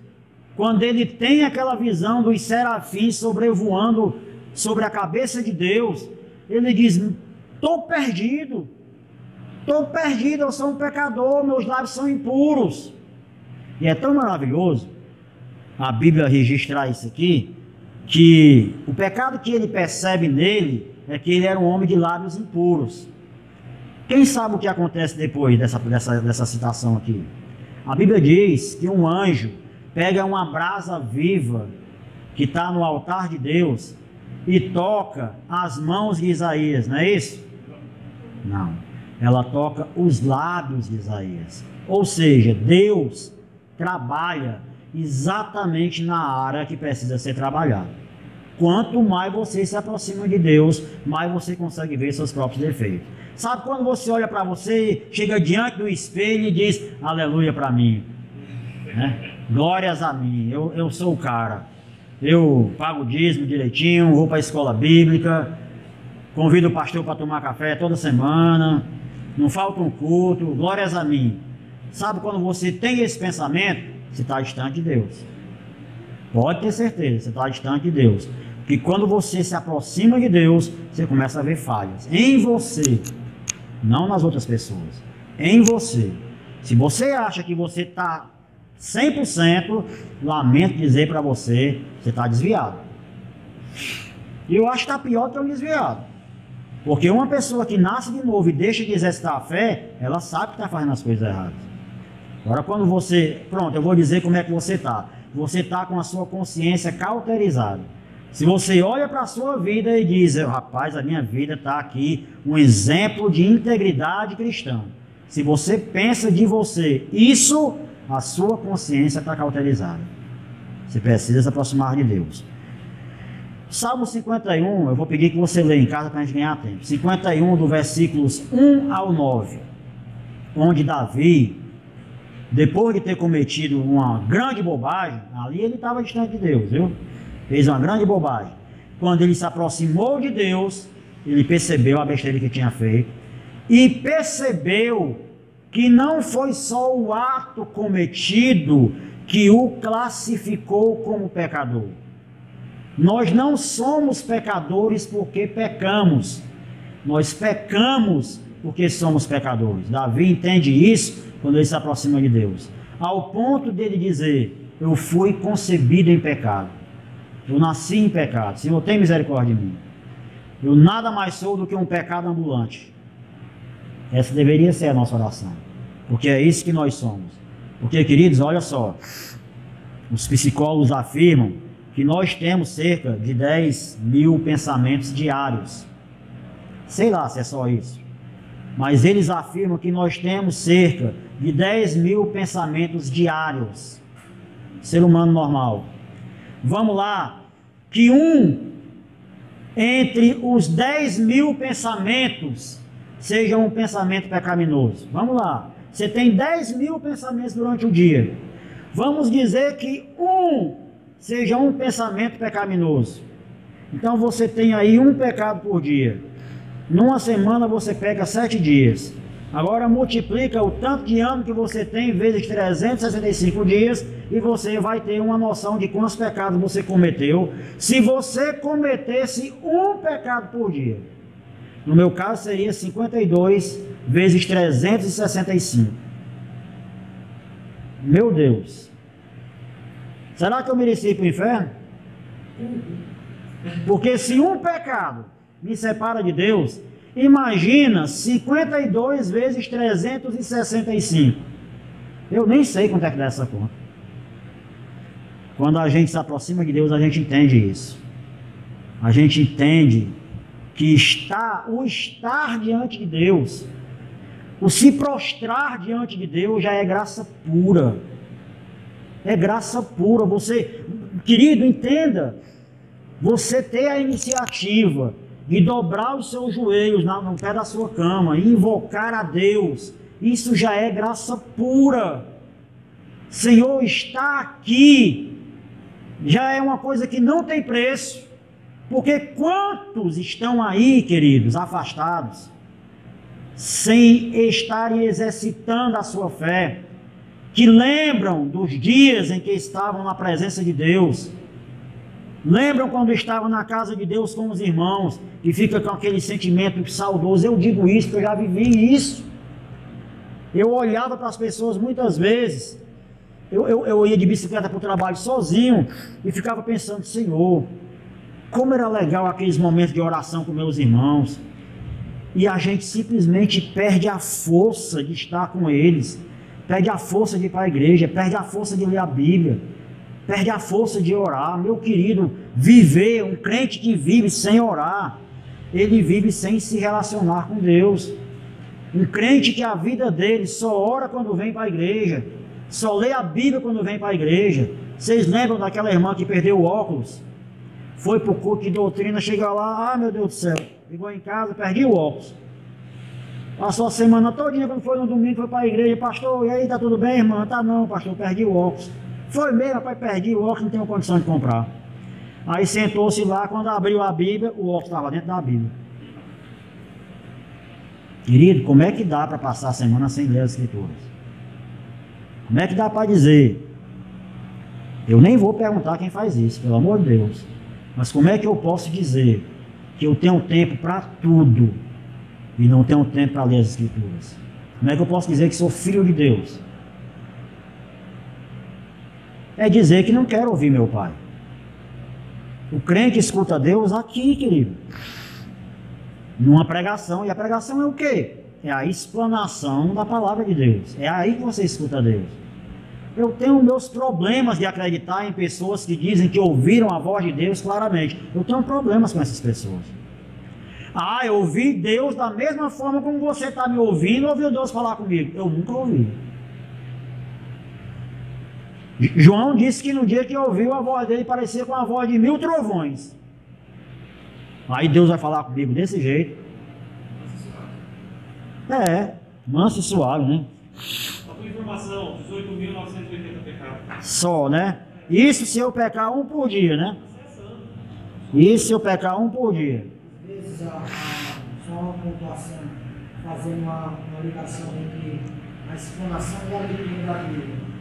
quando ele tem aquela visão dos serafins sobrevoando sobre a cabeça de Deus, ele diz: estou perdido, eu sou um pecador, meus lábios são impuros. E é tão maravilhoso a Bíblia registrar isso aqui, que o pecado que ele percebe nele é que ele era um homem de lábios impuros. Quem sabe o que acontece depois dessa citação aqui? A Bíblia diz que um anjo pega uma brasa viva que está no altar de Deus e toca as mãos de Isaías, não é isso? Não, ela toca os lábios de Isaías. Ou seja, Deus trabalha exatamente na área que precisa ser trabalhada. Quanto mais você se aproxima de Deus, mais você consegue ver seus próprios defeitos. Sabe quando você olha para você, chega diante do espelho e diz: aleluia para mim, né? Glórias a mim, eu sou o cara, eu pago o dízimo direitinho, vou para a escola bíblica, convido o pastor para tomar café toda semana, não falta um culto, glórias a mim. Sabe quando você tem esse pensamento, você está distante de Deus. Pode ter certeza, você está distante de Deus. Porque quando você se aproxima de Deus, você começa a ver falhas em você, não nas outras pessoas, em você. Se você acha que você está 100%, lamento dizer para você, você está desviado. E eu acho que está pior do que um desviado. Porque uma pessoa que nasce de novo e deixa de exercitar a fé, ela sabe que está fazendo as coisas erradas. Agora quando você, pronto, eu vou dizer como é que você está. Você está com a sua consciência cauterizada. Se você olha para a sua vida e diz: rapaz, a minha vida está aqui um exemplo de integridade cristã. Se você pensa de você isso, a sua consciência está cauterizada. Você precisa se aproximar de Deus. Salmo 51, eu vou pedir que você leia em casa para a gente ganhar tempo. 51, do versículos 1 ao 9, onde Davi, depois de ter cometido uma grande bobagem, ali ele estava distante de Deus, viu? Fez uma grande bobagem. Quando ele se aproximou de Deus, ele percebeu a besteira que tinha feito e percebeu que não foi só o ato cometido que o classificou como pecador. Nós não somos pecadores porque pecamos. Nós pecamos porque somos pecadores. Davi entende isso quando ele se aproxima de Deus, ao ponto dele dizer: eu fui concebido em pecado, eu nasci em pecado, Senhor, tem misericórdia de mim, eu nada mais sou do que um pecado ambulante. Essa deveria ser a nossa oração, porque é isso que nós somos. Porque, queridos, olha só, os psicólogos afirmam que nós temos cerca de 10 mil pensamentos diários. Sei lá se é só isso, mas eles afirmam que nós temos cerca de 10 mil pensamentos diários. Ser humano normal. Vamos lá, que entre os 10 mil pensamentos seja um pensamento pecaminoso. Vamos lá, você tem 10 mil pensamentos durante o dia. Vamos dizer que seja um pensamento pecaminoso. Então você tem aí um pecado por dia. Numa semana você pega 7 dias. Agora multiplica o tanto de ano que você tem vezes 365 dias e você vai ter uma noção de quantos pecados você cometeu. Se você cometesse um pecado por dia, no meu caso seria 52 vezes 365. Meu Deus, Será que eu mereci para o inferno? Porque se um pecado me separa de Deus, imagina 52 vezes 365. Eu nem sei quanto é que dá essa conta. Quando a gente se aproxima de Deus, a gente entende isso. A gente entende que o estar diante de Deus, o se prostrar diante de Deus já é graça pura. É graça pura. Você, querido, entenda, você ter a iniciativa de dobrar os seus joelhos no pé da sua cama e invocar a Deus, isso já é graça pura. Senhor, está aqui, já é uma coisa que não tem preço, porque quantos estão aí, queridos, afastados, sem estarem exercitando a sua fé, que lembram dos dias em que estavam na presença de Deus, lembram quando estavam na casa de Deus com os irmãos, e fica com aquele sentimento saudoso. Eu digo isso, porque eu já vivi isso. Eu olhava para as pessoas muitas vezes, eu ia de bicicleta para o trabalho sozinho, e ficava pensando, Senhor, como era legal aqueles momentos de oração com meus irmãos, e a gente simplesmente perde a força de estar com eles, perde a força de ir para a igreja, perde a força de ler a Bíblia, perde a força de orar. Meu querido, um crente que vive sem orar, ele vive sem se relacionar com Deus. Um crente que a vida dele só ora quando vem para a igreja, só lê a Bíblia quando vem para a igreja. Vocês lembram daquela irmã que perdeu o óculos? Foi para o culto de doutrina, chegou lá, meu Deus do céu, chegou em casa, perdi o óculos. Passou a semana todinha, quando foi no domingo, foi para a igreja, pastor, e aí, tá tudo bem, irmã? Tá não, pastor, perdi o óculos. Foi mesmo, rapaz, perdi o óculos, não tenho condição de comprar. Aí sentou-se lá, quando abriu a Bíblia, o óculos estava dentro da Bíblia. Querido, como é que dá para passar a semana sem ler as Escrituras? Como é que dá para dizer? Eu nem vou perguntar quem faz isso, pelo amor de Deus. Mas como é que eu posso dizer que eu tenho tempo para tudo e não tenho tempo para ler as Escrituras? Como é que eu posso dizer que sou filho de Deus? É dizer que não quero ouvir meu Pai. O crente escuta Deus aqui, querido, numa pregação. E a pregação é o quê? É a explanação da palavra de Deus. É aí que você escuta Deus. Eu tenho meus problemas de acreditar em pessoas que dizem que ouviram a voz de Deus claramente. Eu tenho problemas com essas pessoas. Eu ouvi Deus da mesma forma como você está me ouvindo, ouviu Deus falar comigo. Eu nunca ouvi. João disse que no dia que ouviu a voz dele parecia com a voz de 1000 trovões. Aí Deus vai falar comigo desse jeito. Manso e suave, né? A tua informação, 18.980 pecados. Só, né? Isso se eu pecar um por dia, né? Isso se eu pecar um por dia. Às vezes, só uma pontuação, fazendo uma ligação entre a explanação e a leitura da Bíblia.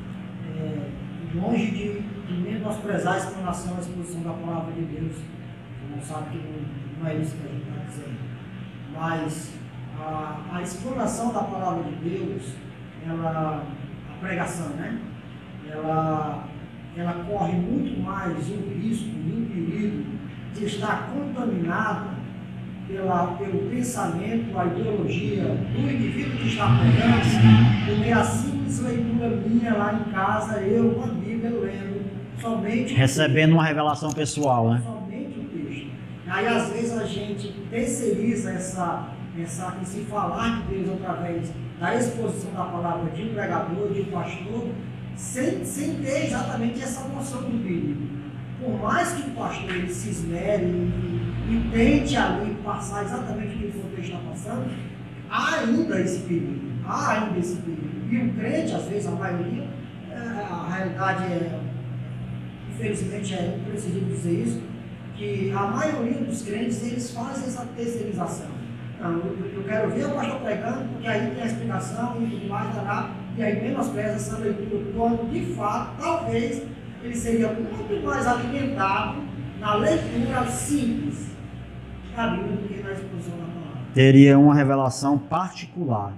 Longe de menosprezar a explanação e a exposição da palavra de Deus, você não sabe que não é isso que a gente está dizendo, mas a explanação da palavra de Deus, a pregação, né? Ela corre muito mais o risco e o perigo de estar contaminada pelo pensamento, a ideologia do indivíduo que está pregando, do que a simples leitura minha lá em casa, eu com a Bíblia lendo, somente recebendo uma revelação pessoal, né? Somente o texto. Aí às vezes a gente terceiriza esse falar de Deus através da exposição da palavra de um pregador, de um pastor, sem ter exatamente essa noção do bíblico. Por mais que o pastor ele se esmere e tente ali passar exatamente o que o texto está passando, há ainda esse perigo. E o crente, às vezes, a maioria, a realidade infelizmente é imprescindível dizer isso, que a maioria dos crentes, eles fazem essa terceirização. Não, eu quero ver o pastor pregando, porque aí tem a explicação e tudo mais, e aí menospreza essa leitura, quando de fato, talvez, ele seria muito mais alimentado na leitura simples da Bíblia do que na exposição da palavra. Teria uma revelação particular.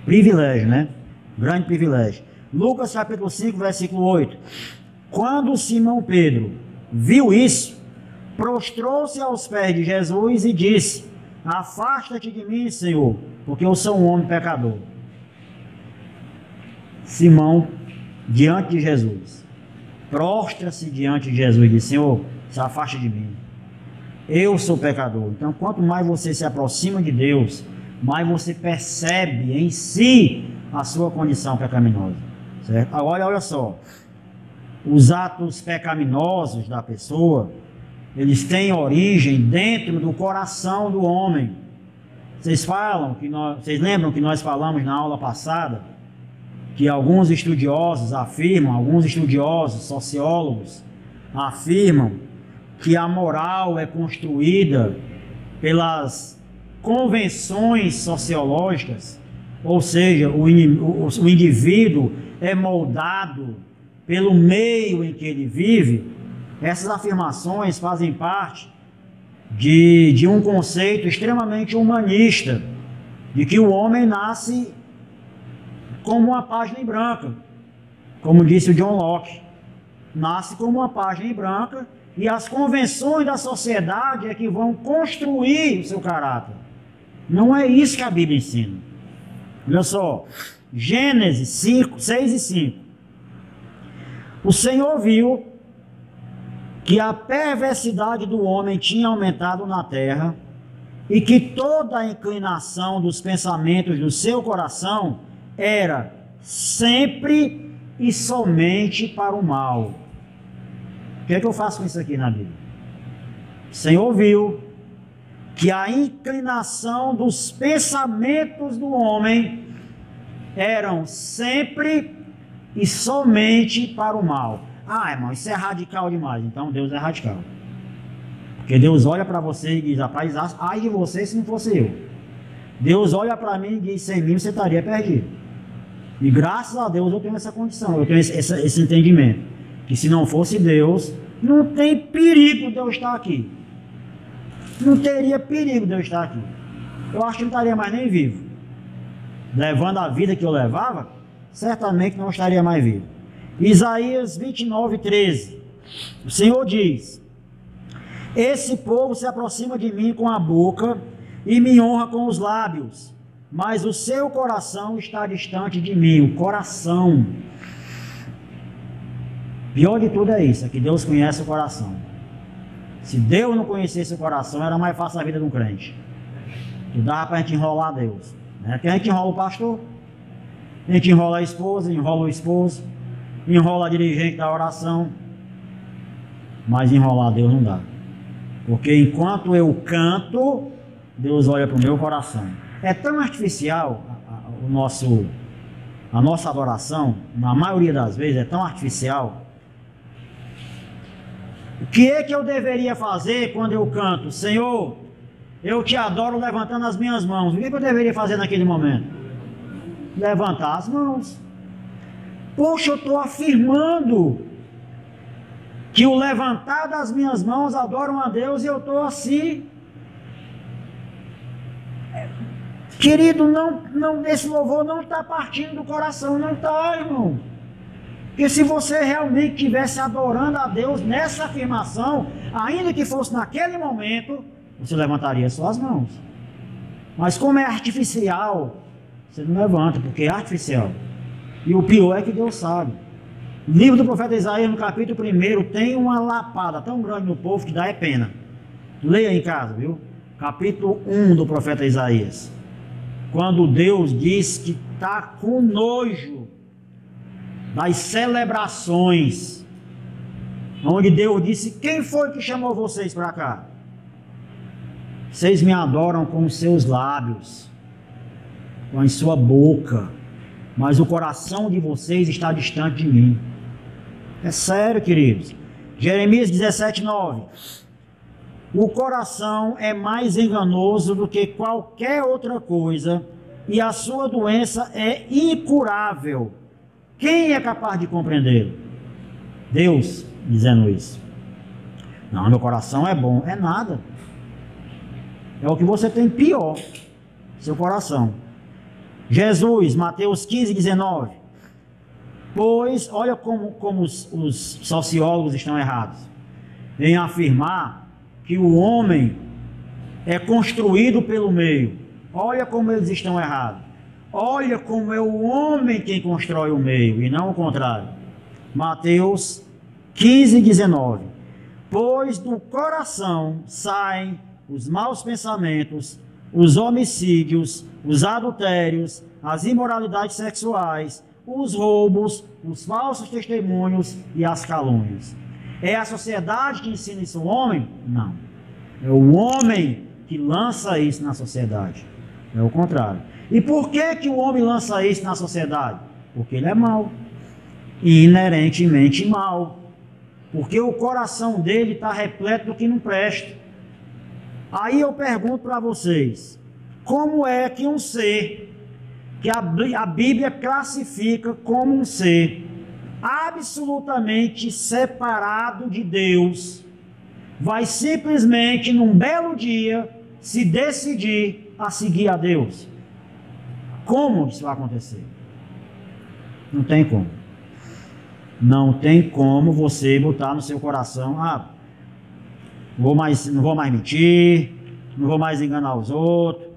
Privilégio, né? Grande privilégio. Lucas capítulo 5, versículo 8. Quando Simão Pedro viu isso, prostrou-se aos pés de Jesus e disse: afasta-te de mim, Senhor, porque eu sou um homem pecador. Simão, diante de Jesus, prostra-se diante de Jesus e diz: Senhor, se afaste de mim, eu sou pecador. Então, quanto mais você se aproxima de Deus, mais você percebe em si a sua condição pecaminosa, certo? Agora, olha só, os atos pecaminosos da pessoa, eles têm origem dentro do coração do homem. Vocês lembram que nós falamos na aula passada que alguns estudiosos sociólogos afirmam que a moral é construída pelas convenções sociológicas, ou seja, o indivíduo é moldado pelo meio em que ele vive. Essas afirmações fazem parte de um conceito extremamente humanista, de que o homem nasce como uma página em branco, como disse o John Locke, nasce como uma página em branco e as convenções da sociedade é que vão construir o seu caráter. Não é isso que a Bíblia ensina. Olha só, Gênesis 6 e 5. O Senhor viu que a perversidade do homem tinha aumentado na terra e que toda a inclinação dos pensamentos do seu coração era sempre e somente para o mal. O que é que eu faço com isso aqui na Bíblia? O Senhor viu que a inclinação dos pensamentos do homem eram sempre e somente para o mal. Ah, irmão, isso é radical demais. Então Deus é radical. Porque Deus olha para você e diz: rapaz, ai de você se não fosse eu. Deus olha para mim e diz: sem mim você estaria perdido. E graças a Deus eu tenho essa condição, eu tenho esse entendimento. Que se não fosse Deus, não tem perigo de eu estar aqui. Não teria perigo de eu estar aqui. Eu acho que não estaria mais nem vivo. Levando a vida que eu levava, certamente não estaria mais vivo. Isaías 29, 13. O Senhor diz: esse povo se aproxima de mim com a boca e me honra com os lábios, mas o seu coração está distante de mim. O coração. Pior de tudo é isso, é que Deus conhece o coração. Se Deus não conhecesse o coração, era mais fácil a vida de um crente. Que dava para a gente enrolar Deus, né? Porque a gente enrola o pastor, a gente enrola a esposa, enrola o esposo, enrola a dirigente da oração, mas enrolar Deus não dá. Porque enquanto eu canto, Deus olha para o meu coração. É tão artificial a nossa adoração, na maioria das vezes é tão artificial. O que é que eu deveria fazer quando eu canto? Senhor, eu te adoro levantando as minhas mãos. O que é que eu deveria fazer naquele momento? Levantar as mãos. Poxa, eu estou afirmando que o levantar das minhas mãos adoram a Deus e eu estou assim. Querido, não, esse louvor não está partindo do coração, não está, irmão. Porque se você realmente estivesse adorando a Deus nessa afirmação, ainda que fosse naquele momento, você levantaria suas mãos. Mas como é artificial, você não levanta, porque é artificial. E o pior é que Deus sabe. O livro do profeta Isaías, no capítulo 1, tem uma lapada tão grande no povo que dá é pena. Leia em casa, viu? Capítulo 1 do profeta Isaías. Quando Deus diz que está com nojo das celebrações, onde Deus disse: quem foi que chamou vocês para cá? Vocês me adoram com os seus lábios, com a sua boca, mas o coração de vocês está distante de mim. É sério, queridos. Jeremias 17, 9. O coração é mais enganoso do que qualquer outra coisa e a sua doença é incurável. Quem é capaz de compreendê-lo? Deus dizendo isso. Não, meu coração é bom. É nada. É o que você tem pior, seu coração. Jesus, Mateus 15, 19. Pois, olha como os sociólogos estão errados em afirmar que o homem é construído pelo meio. Olha como eles estão errados. Olha como é o homem quem constrói o meio e não o contrário. Mateus 15, 19. Pois do coração saem os maus pensamentos, os homicídios, os adultérios, as imoralidades sexuais, os roubos, os falsos testemunhos e as calúnias. É a sociedade que ensina isso ao homem? Não. É o homem que lança isso na sociedade. É o contrário. E por que o homem lança isso na sociedade? Porque ele é mau. Inerentemente mau. Porque o coração dele está repleto do que não presta. Aí eu pergunto para vocês, como é que um ser, que a Bíblia classifica como um ser absolutamente separado de Deus, vai simplesmente num belo dia se decidir a seguir a Deus? Como isso vai acontecer? Não tem como. Não tem como você botar no seu coração, não vou mais mentir, não vou mais enganar os outros,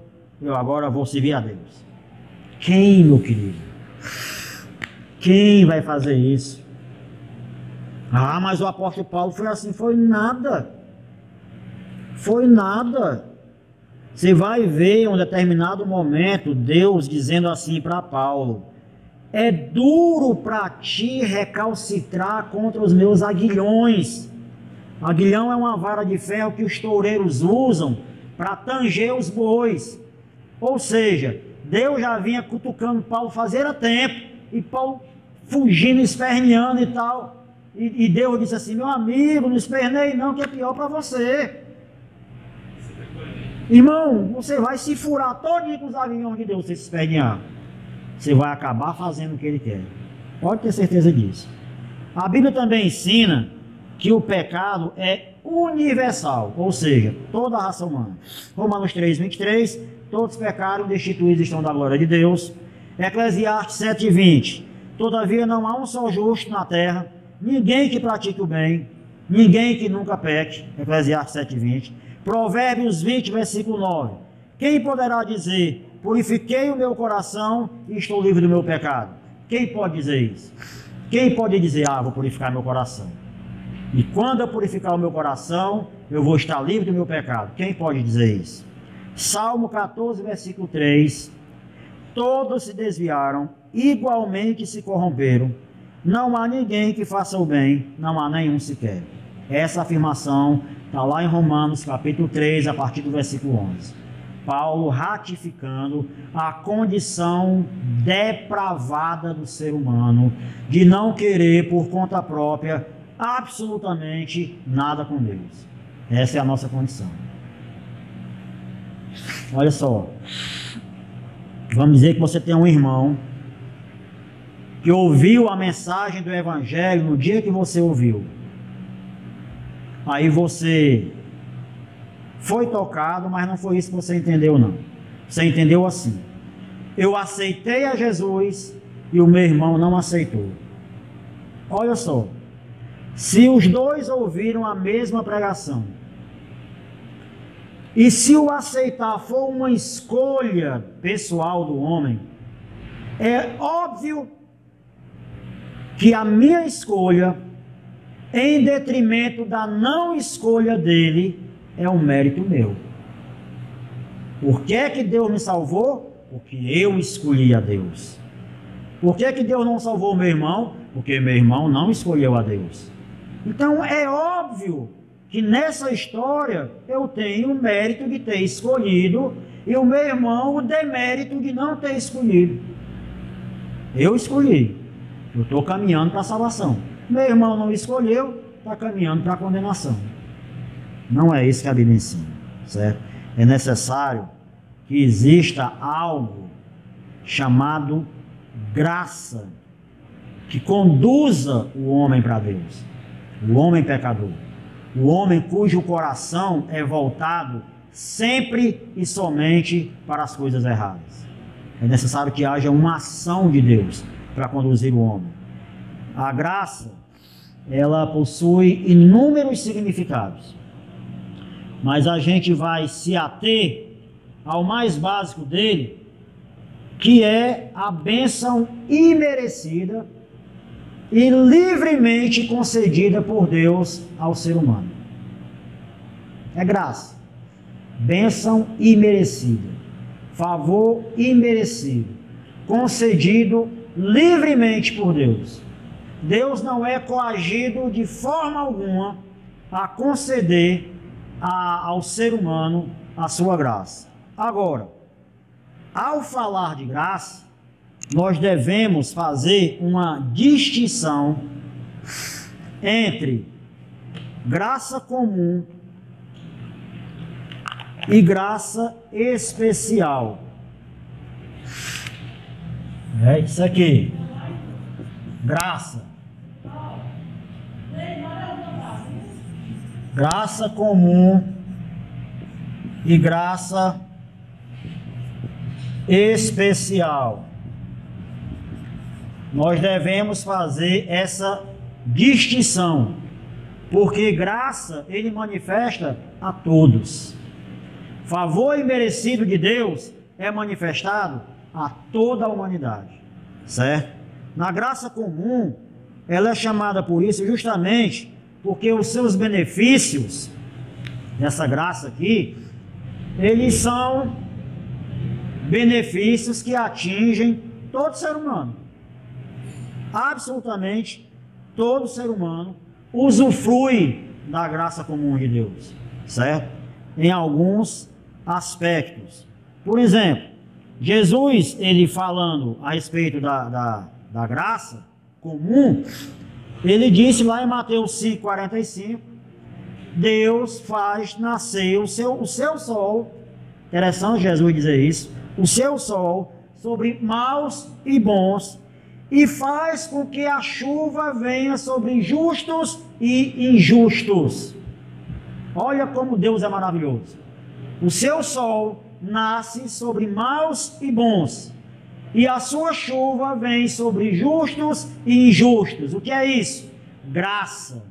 eu agora vou servir a Deus. Quem, meu querido? Quem vai fazer isso? Mas o apóstolo Paulo foi assim. Foi nada. Foi nada. Você vai ver em um determinado momento Deus dizendo assim para Paulo: é duro para ti recalcitrar contra os meus aguilhões. Aguilhão é uma vara de ferro que os toureiros usam para tanger os bois. Ou seja, Deus já vinha cutucando Paulo fazia tempo, e Paulo fugindo, esperneando e tal. E Deus disse assim: meu amigo, não esperneie não, que é pior para você. Irmão, você vai se furar todinho com os aviões de Deus, você se espernear. Você vai acabar fazendo o que Ele quer. Pode ter certeza disso. A Bíblia também ensina que o pecado é universal, ou seja, toda a raça humana. Romanos 3, 23, todos pecaram, destituídos estão da glória de Deus. Eclesiastes 7, 20, todavia não há um só justo na terra, ninguém que pratique o bem, ninguém que nunca peque. Eclesiastes 7, 20. Provérbios 20, versículo 9, quem poderá dizer, purifiquei o meu coração e estou livre do meu pecado? Quem pode dizer isso? Quem pode dizer, vou purificar meu coração, e quando eu purificar o meu coração, eu vou estar livre do meu pecado? Quem pode dizer isso? Salmo 14, versículo 3, todos se desviaram, igualmente se corromperam, não há ninguém que faça o bem, não há nenhum sequer. Essa afirmação está lá em Romanos capítulo 3, a partir do versículo 11. Paulo ratificando a condição depravada do ser humano, de não querer por conta própria absolutamente nada com Deus. Essa é a nossa condição. Olha só, vamos dizer que você tem um irmão que ouviu a mensagem do Evangelho no dia que você ouviu. Aí você foi tocado, mas não foi isso que você entendeu, não. Você entendeu assim: eu aceitei a Jesus e o meu irmão não aceitou. Olha só, se os dois ouviram a mesma pregação, e se o aceitar for uma escolha pessoal do homem, é óbvio que a minha escolha, em detrimento da não escolha dele, é um mérito meu. Por que que Deus me salvou? Porque eu escolhi a Deus. Por que que Deus não salvou meu irmão? Porque meu irmão não escolheu a Deus. Então é óbvio que nessa história eu tenho o mérito de ter escolhido e o meu irmão o demérito de não ter escolhido. Eu escolhi, eu estou caminhando para a salvação. Meu irmão não escolheu, está caminhando para a condenação. Não é isso que a Bíblia ensina, certo? É necessário que exista algo chamado graça, que conduza o homem para Deus, o homem pecador, o homem cujo coração é voltado sempre e somente para as coisas erradas. É necessário que haja uma ação de Deus para conduzir o homem. A graça, ela possui inúmeros significados, mas a gente vai se ater ao mais básico dele, que é a bênção imerecida e livremente concedida por Deus ao ser humano. É graça, bênção imerecida, favor imerecido, concedido livremente por Deus. Deus não é coagido de forma alguma a conceder ao ser humano a sua graça. Agora, ao falar de graça, nós devemos fazer uma distinção entre graça comum e graça especial. É isso aqui. Graça. Graça comum e graça especial. Nós devemos fazer essa distinção, porque graça ele manifesta a todos. Favor imerecido de Deus é manifestado a toda a humanidade, certo? Na graça comum, ela é chamada por isso justamente porque os seus benefícios dessa graça aqui, eles são benefícios que atingem todo ser humano. Absolutamente todo ser humano usufrui da graça comum de Deus, certo? Em alguns aspectos. Por exemplo, Jesus, ele falando a respeito da graça comum, ele disse lá em Mateus 5,45, Deus faz nascer o seu sol, interessante Jesus dizer isso, o seu sol sobre maus e bons, e faz com que a chuva venha sobre justos e injustos. Olha como Deus é maravilhoso. O seu sol nasce sobre maus e bons, e a sua chuva vem sobre justos e injustos. O que é isso? Graça.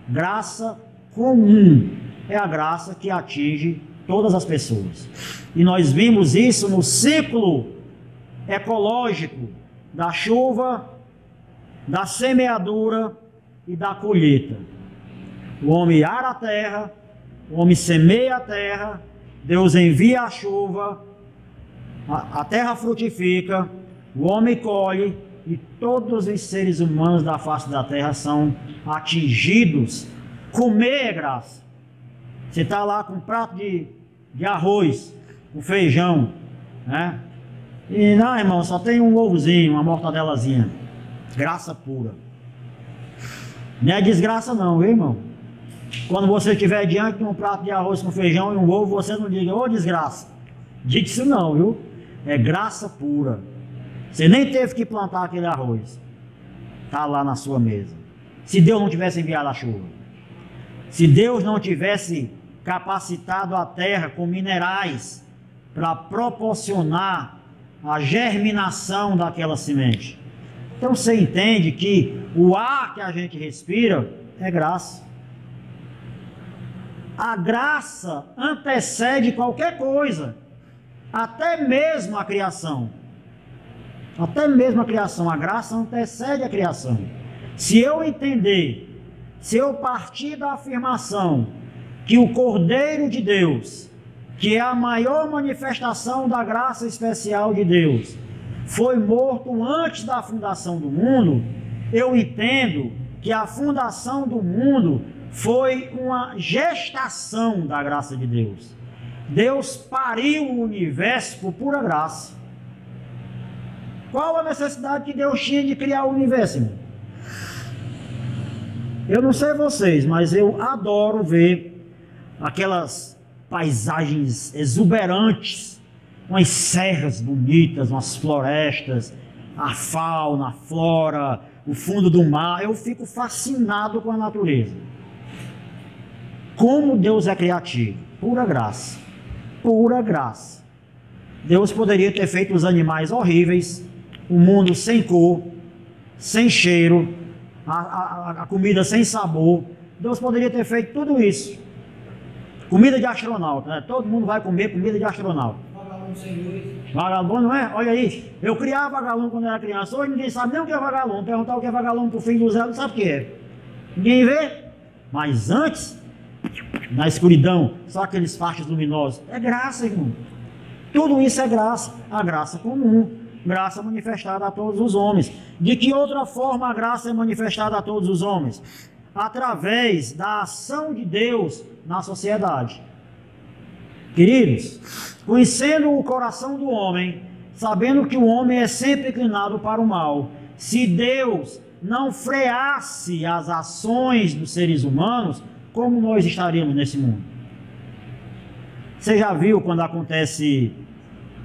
Graça comum. É a graça que atinge todas as pessoas. E nós vimos isso no ciclo ecológico da chuva, da semeadura e da colheita. O homem ara a terra, o homem semeia a terra, Deus envia a chuva, a terra frutifica, o homem colhe, e todos os seres humanos da face da terra são atingidos. Comer é graça. Você está lá com um prato de arroz, com feijão, né? E não, irmão, só tem um ovozinho, uma mortadelazinha. Graça pura. Não é desgraça não, viu, irmão? Quando você estiver diante de um prato de arroz com feijão e um ovo, você não diga, ô desgraça. Diga isso não, viu? É graça pura. Você nem teve que plantar aquele arroz. Está lá na sua mesa. Se Deus não tivesse enviado a chuva. Se Deus não tivesse capacitado a terra com minerais para proporcionar a germinação daquela semente. Então você entende que o ar que a gente respira é graça. A graça antecede qualquer coisa, até mesmo a criação. Até mesmo a criação, a graça antecede a criação. Se eu entender, se eu partir da afirmação que o Cordeiro de Deus, que é a maior manifestação da graça especial de Deus, foi morto antes da fundação do mundo, eu entendo que a fundação do mundo foi uma gestação da graça de Deus. Deus pariu o universo por pura graça. Qual a necessidade que Deus tinha de criar o universo, irmão? Eu não sei vocês, mas eu adoro ver aquelas paisagens exuberantes, umas serras bonitas, umas florestas, a fauna, a flora, o fundo do mar. Eu fico fascinado com a natureza. Como Deus é criativo, pura graça, pura graça. Deus poderia ter feito os animais horríveis, o mundo sem cor, sem cheiro, a comida sem sabor. Deus poderia ter feito tudo isso. Comida de astronauta, né? Todo mundo vai comer comida de astronauta. Vagalume sem luz. Vagalume, não é? Olha aí, eu criava vagalume quando era criança. Hoje ninguém sabe nem o que é vagalume. Perguntar o que é vagalume pro filho do Zé, não sabe o que é. Ninguém vê. Mas antes, na escuridão, só aqueles fachos luminosos. É graça, irmão. Tudo isso é graça. A graça comum. Graça manifestada a todos os homens. De que outra forma a graça é manifestada a todos os homens? Através da ação de Deus na sociedade. Queridos, conhecendo o coração do homem, sabendo que o homem é sempre inclinado para o mal, se Deus não freasse as ações dos seres humanos, como nós estaríamos nesse mundo? Você já viu quando acontece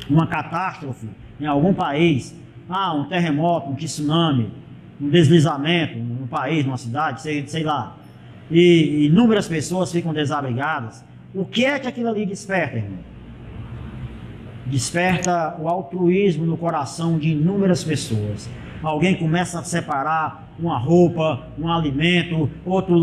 uma catástrofe em algum país, um terremoto, um tsunami, um deslizamento num país, numa cidade, sei lá, e inúmeras pessoas ficam desabrigadas? O que é que aquilo ali desperta, irmão? Desperta o altruísmo no coração de inúmeras pessoas. Alguém começa a separar uma roupa, um alimento, outro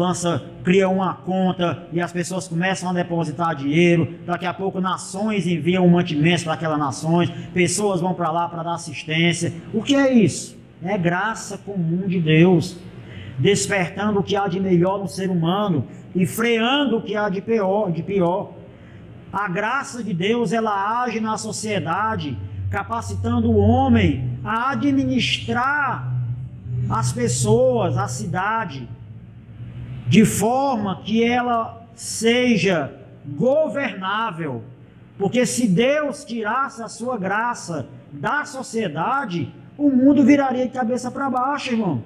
cria uma conta e as pessoas começam a depositar dinheiro. Daqui a pouco nações enviam mantimentos para aquelas nações, pessoas vão para lá para dar assistência. O que é isso? É graça comum de Deus, despertando o que há de melhor no ser humano e freando o que há de pior. A graça de Deus, ela age na sociedade, capacitando o homem a administrar as pessoas, a cidade, de forma que ela seja governável. Porque se Deus tirasse a sua graça da sociedade, o mundo viraria de cabeça para baixo, irmão.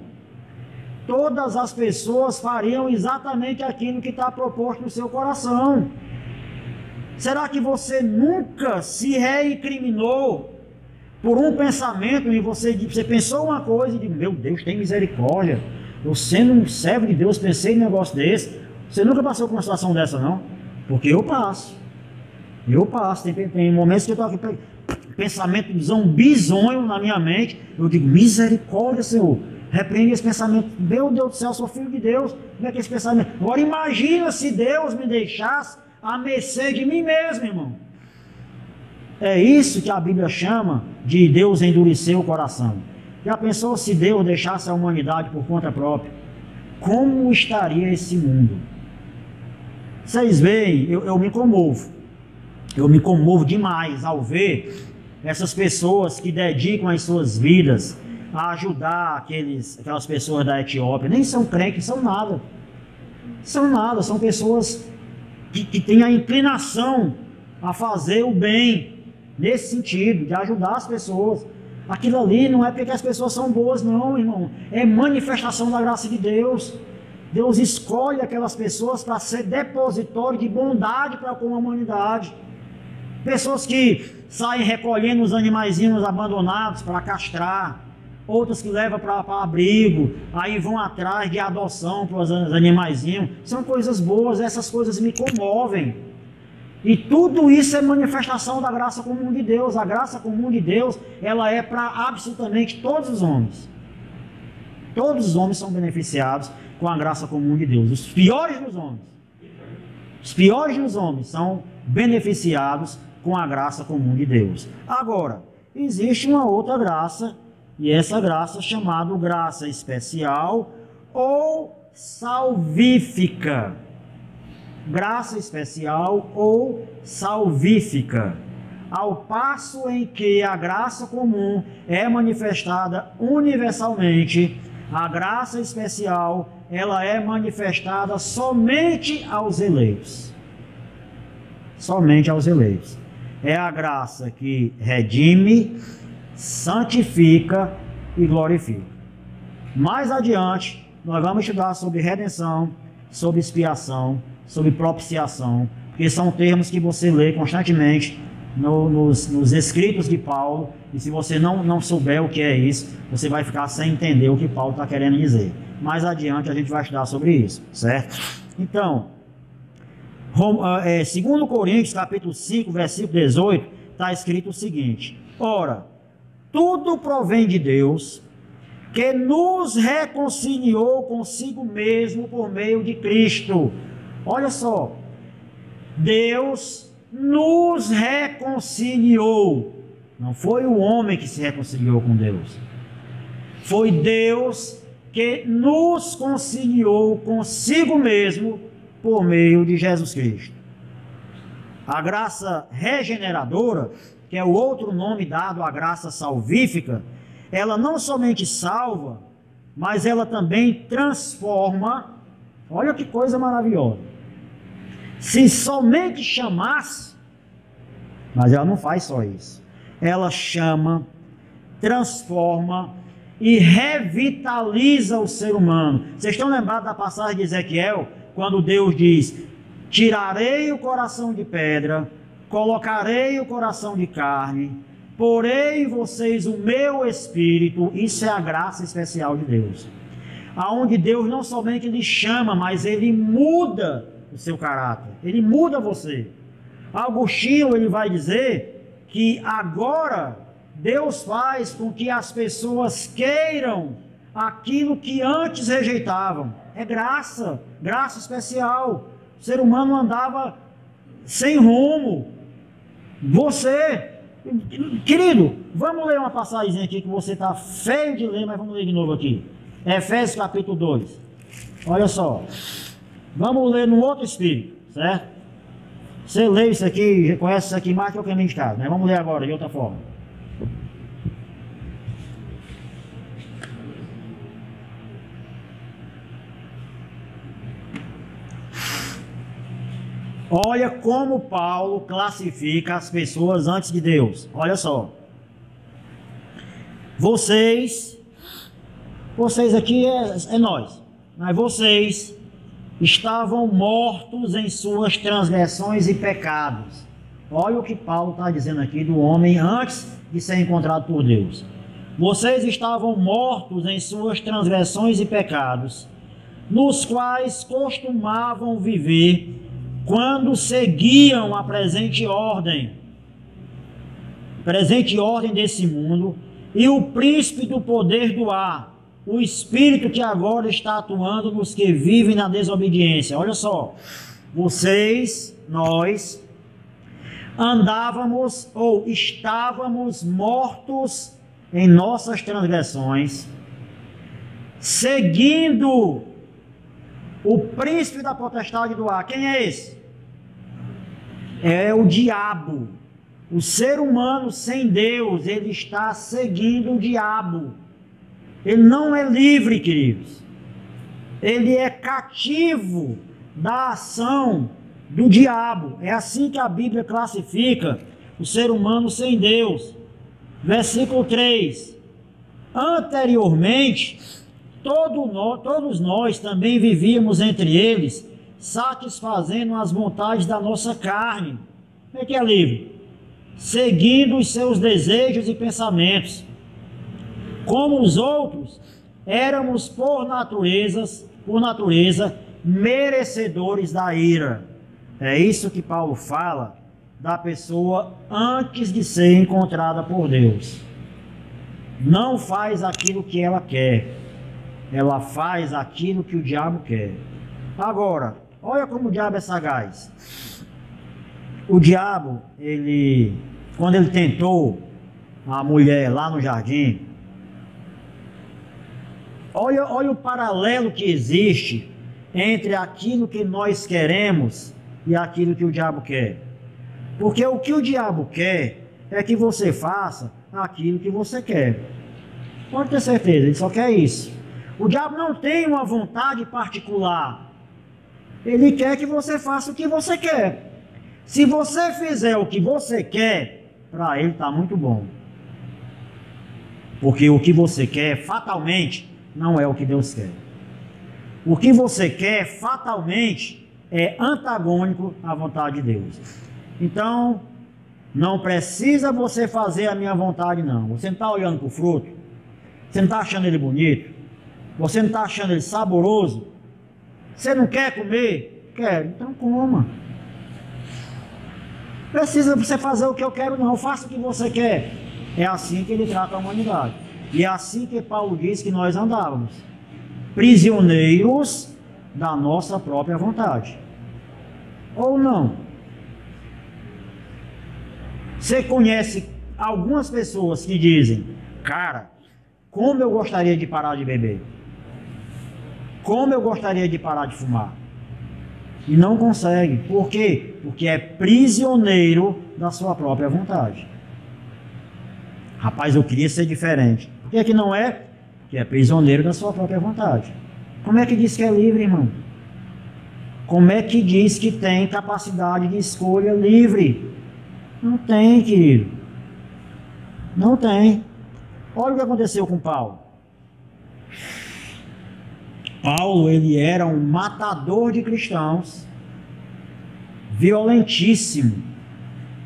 Todas as pessoas fariam exatamente aquilo que está proposto no seu coração. Será que você nunca se reincriminou por um pensamento e você pensou uma coisa e disse: meu Deus, tem misericórdia, eu sendo um servo de Deus pensei em um negócio desse? Você nunca passou por uma situação dessa, não? Porque eu passo, tem momentos que eu estou aqui, pensamento bizonho na minha mente, eu digo: misericórdia, Senhor, repreende esse pensamento. Meu Deus do céu, sou filho de Deus, como é que é esse pensamento? Agora imagina se Deus me deixasse à mercê de mim mesmo, irmão. É isso que a Bíblia chama de Deus endurecer o coração. Já pensou se Deus deixasse a humanidade por conta própria? Como estaria esse mundo? Vocês veem, eu me comovo. Eu me comovo demais ao ver essas pessoas que dedicam as suas vidas a ajudar aquelas pessoas da Etiópia. Nem são crentes, são nada. São pessoas que têm a inclinação a fazer o bem, nesse sentido, de ajudar as pessoas. Aquilo ali não é porque as pessoas são boas, não, irmão. É manifestação da graça de Deus. Deus escolhe aquelas pessoas para ser depositório de bondade para com a humanidade. Pessoas que saem recolhendo os animaizinhos abandonados para castrar, outras que levam para abrigo, aí vão atrás de adoção para os animaizinhos. São coisas boas, essas coisas me comovem. E tudo isso é manifestação da graça comum de Deus. A graça comum de Deus, ela é para absolutamente todos os homens. Todos os homens são beneficiados com a graça comum de Deus. Os piores dos homens são beneficiados com a graça comum de Deus. Agora, existe uma outra graça, e essa graça é chamada graça especial ou salvífica. Graça especial ou salvífica. Ao passo em que a graça comum é manifestada universalmente, a graça especial, ela é manifestada somente aos eleitos. Somente aos eleitos. É a graça que redime, santifica e glorifica. Mais adiante, nós vamos estudar sobre redenção, sobre expiação, sobre propiciação, porque são termos que você lê constantemente nos escritos de Paulo, e se você não souber o que é isso, você vai ficar sem entender o que Paulo está querendo dizer. Mais adiante a gente vai estudar sobre isso, certo? Então, 2 Coríntios capítulo 5, versículo 18, está escrito o seguinte: ora, tudo provém de Deus, que nos reconciliou consigo mesmo por meio de Cristo. Olha só, Deus nos reconciliou. Não foi o homem que se reconciliou com Deus. Foi Deus que nos conciliou consigo mesmo por meio de Jesus Cristo. A graça regeneradora, que é o outro nome dado à graça salvífica, ela não somente salva, mas ela também transforma. Olha que coisa maravilhosa. Se somente chamasse, mas ela não faz só isso. Ela chama, transforma e revitaliza o ser humano. Vocês estão lembrados da passagem de Ezequiel, quando Deus diz: tirarei o coração de pedra, colocarei o coração de carne, porei em vocês o meu espírito. Isso é a graça especial de Deus, aonde Deus não somente lhe chama, mas Ele muda o seu caráter, Ele muda você. Agostinho, ele vai dizer que agora Deus faz com que as pessoas queiram aquilo que antes rejeitavam. É graça, graça especial. O ser humano andava sem rumo. Você, querido, vamos ler uma passagem aqui que você está feio de ler, mas vamos ler de novo aqui. Efésios capítulo 2. Olha só. Vamos ler no outro espírito, certo? Você lê isso aqui, conhece isso aqui mais que o caminho de casa, né? Vamos ler agora de outra forma. Olha como Paulo classifica as pessoas antes de Deus. Olha só. Vocês aqui é nós, mas vocês estavam mortos em suas transgressões e pecados. Olha o que Paulo está dizendo aqui do homem antes de ser encontrado por Deus. Vocês estavam mortos em suas transgressões e pecados, nos quais costumavam viver quando seguiam a presente ordem desse mundo e o príncipe do poder do ar, o espírito que agora está atuando nos que vivem na desobediência. Olha só, nós andávamos ou estávamos mortos em nossas transgressões, seguindo o príncipe da potestade do ar. Quem é esse? É o diabo. O ser humano sem Deus, ele está seguindo o diabo. Ele não é livre, queridos. Ele é cativo da ação do diabo. É assim que a Bíblia classifica o ser humano sem Deus. Versículo 3. Anteriormente, todos nós também vivíamos entre eles, satisfazendo as vontades da nossa carne. Como é que é livre? Seguindo os seus desejos e pensamentos. Como os outros, éramos por natureza, merecedores da ira. É isso que Paulo fala da pessoa antes de ser encontrada por Deus. Não faz aquilo que ela quer, ela faz aquilo que o diabo quer. Agora, olha como o diabo é sagaz. O diabo, quando ele tentou a mulher lá no jardim, olha o paralelo que existe entre aquilo que nós queremos e aquilo que o diabo quer. Porque o que o diabo quer é que você faça aquilo que você quer. Pode ter certeza, ele só quer isso. O diabo não tem uma vontade particular. Ele quer que você faça o que você quer. Se você fizer o que você quer, para ele está muito bom. Porque o que você quer, fatalmente, não é o que Deus quer. O que você quer, fatalmente, é antagônico à vontade de Deus. Então, não precisa você fazer a minha vontade, não. Você não está olhando para o fruto? Você não está achando ele bonito? Você não está achando ele saboroso? Você não quer comer? Quero, então coma. Precisa você fazer o que eu quero, não. Faça o que você quer. É assim que ele trata a humanidade. E é assim que Paulo diz que nós andávamos, prisioneiros da nossa própria vontade. Ou não? Você conhece algumas pessoas que dizem: cara, como eu gostaria de parar de beber, como eu gostaria de parar de fumar, e não consegue. Por quê? Porque é prisioneiro da sua própria vontade. Rapaz, eu queria ser diferente. Por que não é? Porque é prisioneiro da sua própria vontade. Como é que diz que é livre, irmão? Como é que diz que tem capacidade de escolha livre? Não tem, querido. Não tem. Olha o que aconteceu com Paulo. Paulo, ele era um matador de cristãos, violentíssimo.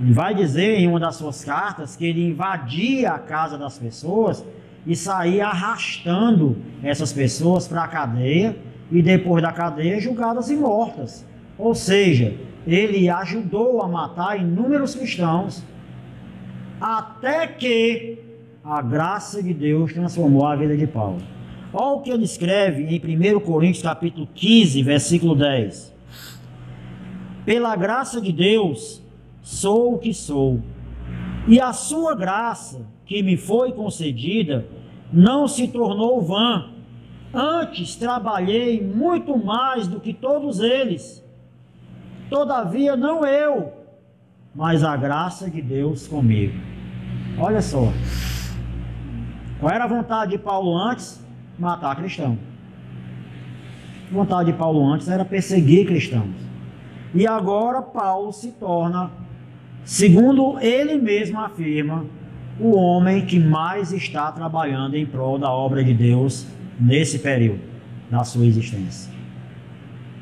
Ele vai dizer em uma das suas cartas que ele invadia a casa das pessoas e saía arrastando essas pessoas para a cadeia, e depois da cadeia julgadas e mortas. Ou seja, ele ajudou a matar inúmeros cristãos, até que a graça de Deus transformou a vida de Paulo. Olha o que ele escreve em 1 Coríntios capítulo 15, versículo 10. Pela graça de Deus sou o que sou, e a sua graça que me foi concedida não se tornou vã. Antes trabalhei muito mais do que todos eles. Todavia não eu, mas a graça de Deus comigo. Olha só. Qual era a vontade de Paulo antes? Matar cristão. A vontade de Paulo antes era perseguir cristãos. E agora Paulo se torna, segundo ele mesmo afirma, o homem que mais está trabalhando em prol da obra de Deus nesse período da sua existência.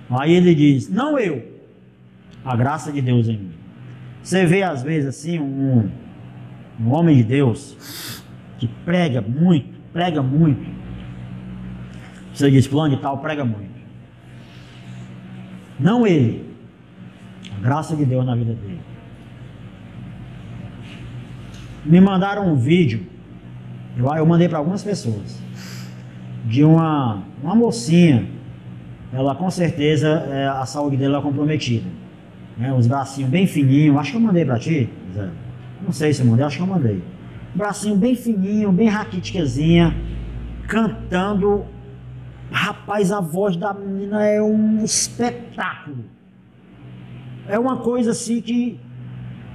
Aí ele diz: não eu, a graça de Deus em mim. Você vê às vezes assim um homem de Deus que prega muito. Você diz: fulano de tal prega muito. Não ele, a graça de Deus na vida dele. Me mandaram um vídeo, eu mandei para algumas pessoas, de uma mocinha. Ela com certeza, a saúde dela é comprometida, né? Os bracinhos bem fininhos. Acho que eu mandei para ti, Zé. Não sei se eu mandei, acho que eu mandei. Bracinho bem fininho, bem raquíticazinha, cantando. Rapaz, a voz da menina é um espetáculo. É uma coisa assim que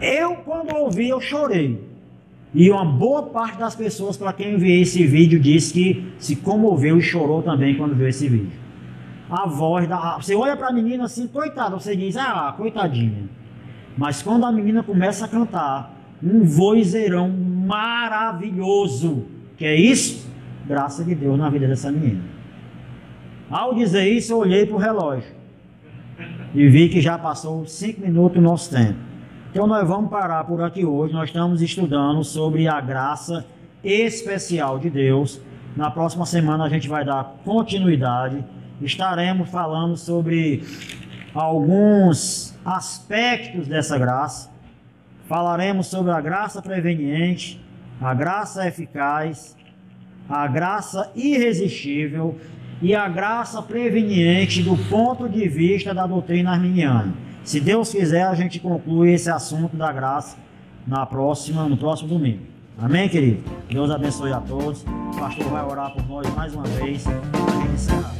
eu, quando ouvi, eu chorei. E uma boa parte das pessoas para quem enviei esse vídeo disse que se comoveu e chorou também quando viu esse vídeo. A voz da... Você olha para a menina assim, coitada, você diz: ah, coitadinha. Mas quando a menina começa a cantar, um vozeirão maravilhoso. Que é isso? Graça de Deus na vida dessa menina. Ao dizer isso, eu olhei para o relógio e vi que já passou 5 minutos do nosso tempo. Então nós vamos parar por aqui hoje. Nós estamos estudando sobre a graça especial de Deus. Na próxima semana a gente vai dar continuidade. Estaremos falando sobre alguns aspectos dessa graça. Falaremos sobre a graça preveniente, a graça eficaz, a graça irresistível e a graça preveniente do ponto de vista da doutrina arminiana. Se Deus quiser, a gente conclui esse assunto da graça no próximo domingo. Amém, querido? Deus abençoe a todos. O pastor vai orar por nós mais uma vez para a gente encerrar.